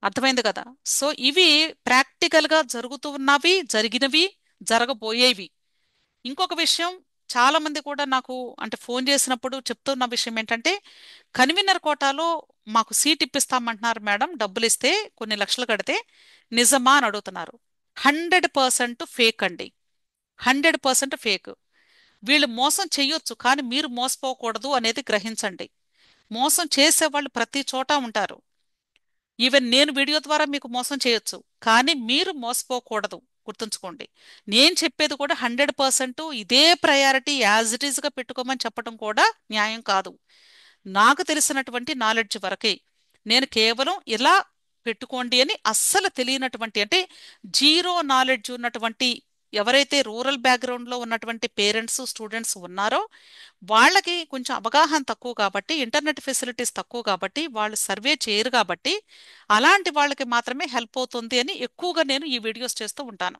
అర్థమైంది కదా. సో ఇవి ప్రాక్టికల్గా జరుగుతూ ఉన్నవి, జరిగినవి, జరగబోయేవి. ఇంకొక విషయం, చాలా మంది కూడా నాకు అంటే ఫోన్ చేసినప్పుడు చెప్తున్న విషయం ఏంటంటే, కన్వీనర్ కోటాలో మాకు సీట్ ఇప్పిస్తామంటున్నారు మేడం, డబ్బులు ఇస్తే కొన్ని లక్షలు కడితే, నిజమా అని అడుగుతున్నారు. 100% ఫేక్ అండి, 100% ఫేక్. వీళ్ళు మోసం చెయ్యొచ్చు కానీ మీరు మోసపోకూడదు అనేది గ్రహించండి. మోసం చేసేవాళ్ళు ప్రతి చోట ఉంటారు. ఈవెన్ నేను వీడియో ద్వారా మీకు మోసం చేయొచ్చు, కానీ మీరు మోసపోకూడదు, గుర్తుంచుకోండి. నేను చెప్పేది కూడా 100% ఇదే ప్రయారిటీ యాజ్ ఇట్ ఈస్గా పెట్టుకోమని చెప్పడం కూడా న్యాయం కాదు. నాకు తెలిసినటువంటి నాలెడ్జ్ వరకే నేను కేవలం ఇలా పెట్టుకోండి అని, అస్సలు తెలియనటువంటి అంటే జీరో నాలెడ్జ్ ఉన్నటువంటి ఎవరైతే రూరల్ బ్యాక్గ్రౌండ్లో ఉన్నటువంటి పేరెంట్స్ స్టూడెంట్స్ ఉన్నారో వాళ్ళకి కొంచెం అవగాహన తక్కువ కాబట్టి, ఇంటర్నెట్ ఫెసిలిటీస్ తక్కువ కాబట్టి, వాళ్ళు సర్వే చేయరు కాబట్టి అలాంటి వాళ్ళకి మాత్రమే హెల్ప్ అవుతుంది అని ఎక్కువగా నేను ఈ వీడియోస్ చేస్తూ ఉంటాను.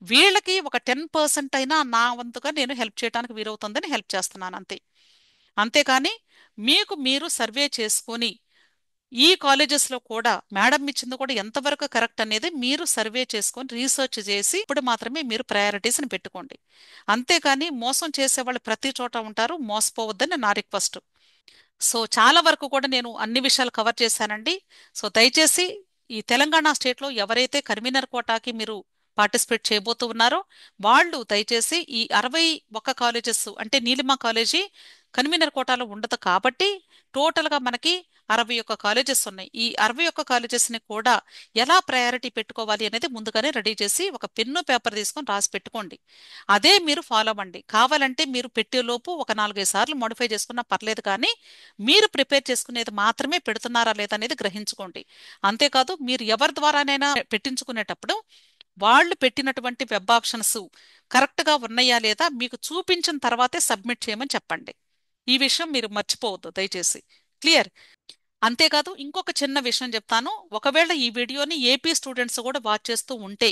వీళ్ళకి ఒక 10% అయినా నా వంతుగా నేను హెల్ప్ చేయడానికి వీలవుతుందని హెల్ప్ చేస్తున్నాను అంతే. అంతేకాని మీకు మీరు సర్వే చేసుకొని ఈ కాలేజెస్లో కూడా మేడం ఇచ్చింది కూడా ఎంతవరకు కరెక్ట్ అనేది మీరు సర్వే చేసుకొని రీసెర్చ్ చేసి ఇప్పుడు మాత్రమే మీరు ప్రయారిటీస్ని పెట్టుకోండి. అంతేకాని మోసం చేసేవాళ్ళు ప్రతి చోట ఉంటారు, మోసపోవద్దని నా రిక్వెస్ట్. సో చాలా వరకు కూడా నేను అన్ని విషయాలు కవర్ చేశానండి. సో దయచేసి ఈ తెలంగాణ స్టేట్లో ఎవరైతే కన్వీనర్ కోటాకి మీరు పార్టిసిపేట్ చేయబోతూ ఉన్నారో వాళ్ళు దయచేసి ఈ 61 కాలేజెస్ అంటే నీలిమా కాలేజీ కన్వీనర్ కోటాలో ఉండదు కాబట్టి టోటల్గా మనకి 61 కాలేజెస్ ఉన్నాయి. ఈ 61 కాలేజెస్ని కూడా ఎలా ప్రయారిటీ పెట్టుకోవాలి అనేది ముందుగానే రెడీ చేసి ఒక పెన్ను పేపర్ తీసుకొని రాసి పెట్టుకోండి. అదే మీరు ఫాలో అవ్వండి. కావాలంటే మీరు పెట్టేలోపు ఒక 4-5 సార్లు మోడిఫై చేసుకున్నా పర్లేదు, కానీ మీరు ప్రిపేర్ చేసుకునేది మాత్రమే పెడుతున్నారా లేదా అనేది గ్రహించుకోండి. అంతేకాదు మీరు ఎవరి ద్వారానైనా పెట్టించుకునేటప్పుడు వాళ్ళు పెట్టినటువంటి వెబ్ ఆప్షన్స్ కరెక్ట్గా ఉన్నాయా లేదా మీకు చూపించిన తర్వాతే సబ్మిట్ చేయమని చెప్పండి. ఈ విషయం మీరు మర్చిపోవద్దు దయచేసి. క్లియర్? అంతేకాదు ఇంకొక చిన్న విషయం చెప్తాను. ఒకవేళ ఈ వీడియోని ఏపీ స్టూడెంట్స్ కూడా వాచ్ చేస్తూ ఉంటే,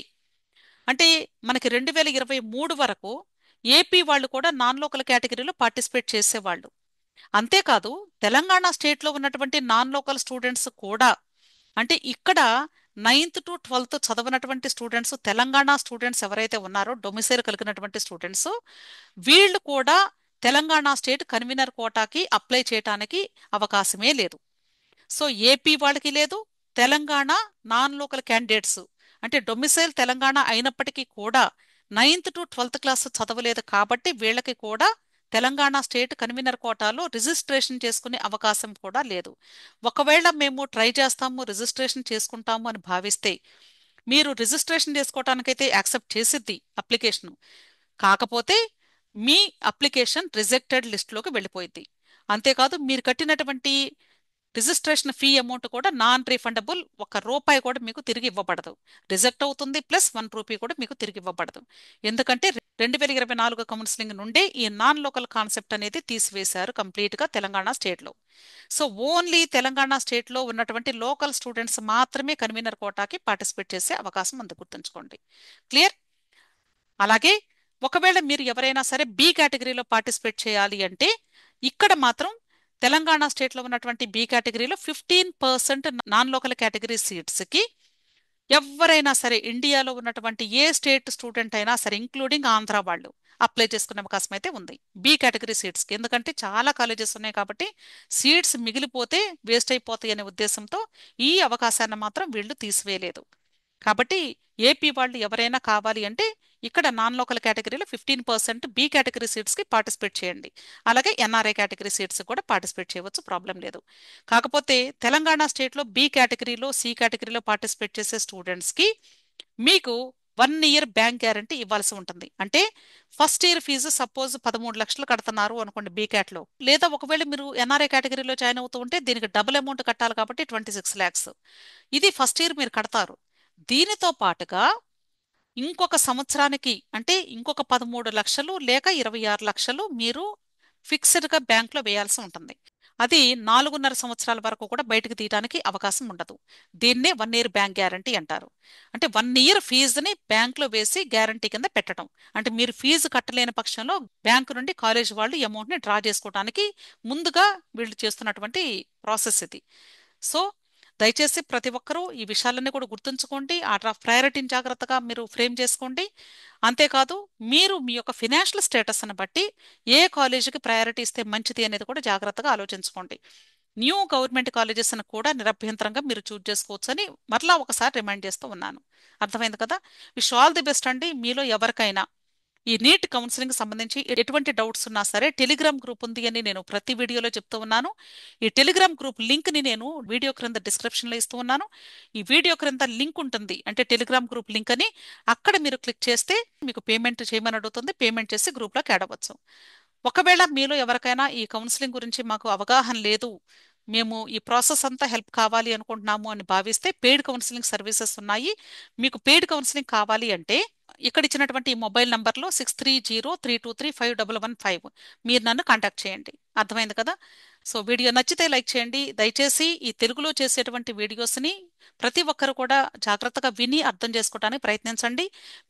అంటే మనకి 2023 వరకు ఏపీ వాళ్ళు కూడా నాన్ లోకల్ కేటగిరీలో పార్టిసిపేట్ చేసేవాళ్ళు. అంతేకాదు తెలంగాణ స్టేట్లో ఉన్నటువంటి నాన్ లోకల్ స్టూడెంట్స్ కూడా, అంటే ఇక్కడ 9th to 12th చదవనటువంటి స్టూడెంట్స్, తెలంగాణ స్టూడెంట్స్ ఎవరైతే ఉన్నారో డొమిసైల్ కలిగినటువంటి స్టూడెంట్స్, వీళ్ళు కూడా తెలంగాణ స్టేట్ కన్వీనర్ కోటాకి అప్లై చేయడానికి అవకాశమే లేదు. సో ఏపీ వాళ్ళకి లేదు, తెలంగాణ నాన్ లోకల్ క్యాండిడేట్స్ అంటే డొమిసైల్ తెలంగాణ అయినప్పటికీ కూడా 9th to 12th క్లాస్ చదవలేదు కాబట్టి వీళ్ళకి కూడా తెలంగాణ స్టేట్ కన్వీనర్ కోటాలో రిజిస్ట్రేషన్ చేసుకునే అవకాశం కూడా లేదు. ఒకవేళ మేము ట్రై చేస్తాము, రిజిస్ట్రేషన్ చేసుకుంటాము అని భావిస్తే, మీరు రిజిస్ట్రేషన్ చేసుకోవటానికైతే యాక్సెప్ట్ చేసిద్ది అప్లికేషన్, కాకపోతే మీ అప్లికేషన్ రిజెక్టెడ్ లిస్ట్లోకి వెళ్ళిపోయింది. అంతేకాదు మీరు కట్టినటువంటి రిజిస్ట్రేషన్ ఫీ అమౌంట్ కూడా నాన్ రీఫండబుల్, ₹1 కూడా మీకు తిరిగి ఇవ్వబడదు. రిజెక్ట్ అవుతుంది, ప్లస్ ₹1 కూడా మీకు తిరిగి ఇవ్వబడదు. ఎందుకంటే 2024 కౌన్సిలింగ్ నుండే ఈ నాన్ లోకల్ కాన్సెప్ట్ అనేది తీసివేశారు కంప్లీట్గా తెలంగాణ స్టేట్లో. సో ఓన్లీ తెలంగాణ స్టేట్లో ఉన్నటువంటి లోకల్ స్టూడెంట్స్ మాత్రమే కన్వీనర్ కోటాకి పార్టిసిపేట్ చేసే అవకాశం ఉంది, గుర్తుంచుకోండి. క్లియర్? అలాగే ఒకవేళ మీరు ఎవరైనా సరే బి కేటగిరీలో పార్టిసిపేట్ చేయాలి అంటే, ఇక్కడ మాత్రం తెలంగాణ స్టేట్లో ఉన్నటువంటి బి కేటగిరీలో 15% నాన్ లోకల్ కేటగిరీ సీట్స్కి ఎవరైనా సరే ఇండియాలో ఉన్నటువంటి ఏ స్టేట్ స్టూడెంట్ అయినా సరే, ఇంక్లూడింగ్ ఆంధ్ర వాళ్ళు, అప్లై చేసుకునే అవకాశం అయితే ఉంది బి కేటగిరీ సీట్స్కి. ఎందుకంటే చాలా కాలేజెస్ ఉన్నాయి కాబట్టి సీట్స్ మిగిలిపోతే వేస్ట్ అయిపోతాయి అనే ఉద్దేశంతో ఈ అవకాశాన్ని మాత్రం వీళ్ళు తీసివేయలేదు. కాబట్టి ఏపీ వాళ్ళు ఎవరైనా కావాలి అంటే ఇక్కడ నాన్ లోకల్ కేటగిరీలో 15% బి కేటగిరీ సీట్స్కి పార్టిసిపేట్ చేయండి. అలాగే ఎన్ఆర్ఐ కేటగిరీ సీట్స్ కూడా పార్టిసిపేట్ చేయవచ్చు, ప్రాబ్లం లేదు. కాకపోతే తెలంగాణ స్టేట్లో బి కేటగిరీలో, సి కేటగిరీలో పార్టిసిపేట్ చేసే స్టూడెంట్స్కి మీకు 1 year బ్యాంక్ గ్యారంటీ ఇవ్వాల్సి ఉంటుంది. అంటే ఫస్ట్ ఇయర్ ఫీజు సపోజ్ 13 లక్షలు కడుతున్నారు అనుకోండి బి క్యాట్లో, లేదా ఒకవేళ మీరు ఎన్ఆర్ఐ కేటగిరీలో జాయిన్ అవుతూ ఉంటే దీనికి డబుల్ అమౌంట్ కట్టాలి కాబట్టి 26 lakhs. ఇది ఫస్ట్ ఇయర్ మీరు కడతారు. దీనితో పాటుగా ఇంకొక సంవత్సరానికి అంటే ఇంకొక 13 లక్షలు లేక 26 లక్షలు మీరు ఫిక్స్డ్గా బ్యాంక్లో వేయాల్సి ఉంటుంది. అది 4.5 సంవత్సరాల వరకు కూడా బయటకు తీయడానికి అవకాశం ఉండదు. దీన్నే 1 year బ్యాంక్ గ్యారంటీ అంటారు. అంటే 1 year ఫీజుని బ్యాంక్లో వేసి గ్యారంటీ కింద పెట్టడం. అంటే మీరు ఫీజు కట్టలేని పక్షంలో బ్యాంకు నుండి కాలేజ్ వాళ్ళు ఈ అమౌంట్ని డ్రా చేసుకోవడానికి ముందుగా వీళ్ళు చేస్తున్నటువంటి ప్రాసెస్ ఇది. సో దయచేసి ప్రతి ఒక్కరూ ఈ విషయాలన్నీ కూడా గుర్తుంచుకోండి. ఆర్డర్ ఆఫ్ ప్రయారిటీని జాగ్రత్తగా మీరు ఫ్రేమ్ చేసుకోండి. అంతేకాదు మీరు మీ యొక్క ఫినాన్షియల్ స్టేటస్ని బట్టి ఏ కాలేజీకి ప్రయారిటీ ఇస్తే మంచిది అనేది కూడా జాగ్రత్తగా ఆలోచించుకోండి. న్యూ గవర్నమెంట్ కాలేజెస్ని కూడా నిరభ్యంతరంగా మీరు చూజ్ చేసుకోవచ్చు అని మరలా ఒకసారి రిమైండ్ చేస్తూ ఉన్నాను. అర్థమైంది కదా? విష్ ఆల్ ది బెస్ట్ అండి. మీలో ఎవరికైనా ఈ నీట్ కౌన్సిలింగ్ సంబంధించి ఎటువంటి డౌట్స్ ఉన్నా సరే టెలిగ్రామ్ గ్రూప్ ఉంది అని నేను ప్రతి వీడియోలో చెప్తూ ఉన్నాను. ఈ టెలిగ్రామ్ గ్రూప్ లింక్ని నేను వీడియో క్రింద డిస్క్రిప్షన్లో ఇస్తూ ఉన్నాను. ఈ వీడియో క్రింద లింక్ ఉంటుంది, అంటే టెలిగ్రామ్ గ్రూప్ లింక్ అని. అక్కడ మీరు క్లిక్ చేస్తే మీకు పేమెంట్ చేయమని అడుగుతుంది. పేమెంట్ చేసి గ్రూప్లోకి యాడ్ అవ్వచ్చు. ఒకవేళ మీలో ఎవరికైనా ఈ కౌన్సిలింగ్ గురించి మాకు అవగాహన లేదు, మేము ఈ ప్రాసెస్ అంతా హెల్ప్ కావాలి అనుకుంటున్నాము అని భావిస్తే పెయిడ్ కౌన్సిలింగ్ సర్వీసెస్ ఉన్నాయి. మీకు పెయిడ్ కౌన్సిలింగ్ కావాలి అంటే ఇక్కడ ఇచ్చినటువంటి ఈ మొబైల్ నంబర్లో 6303235115 మీరు నన్ను కాంటాక్ట్ చేయండి. అర్థమైంది కదా? సో వీడియో నచ్చితే లైక్ చేయండి. దయచేసి ఈ తెలుగులో చేసేటువంటి వీడియోస్ని ప్రతి ఒక్కరు కూడా జాగ్రత్తగా విని అర్థం చేసుకోవడానికి ప్రయత్నించండి.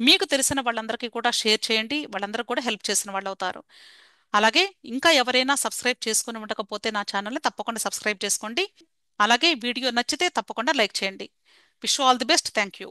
మీకు తెలిసిన వాళ్ళందరికీ కూడా షేర్ చేయండి, వాళ్ళందరూ కూడా హెల్ప్ చేసిన వాళ్ళు అవుతారు. అలాగే ఇంకా ఎవరైనా సబ్స్క్రైబ్ చేసుకుని ఉండకపోతే నా ఛానల్ని తప్పకుండా సబ్స్క్రైబ్ చేసుకోండి. అలాగే వీడియో నచ్చితే తప్పకుండా లైక్ చేయండి. Wish all the best. Thank you.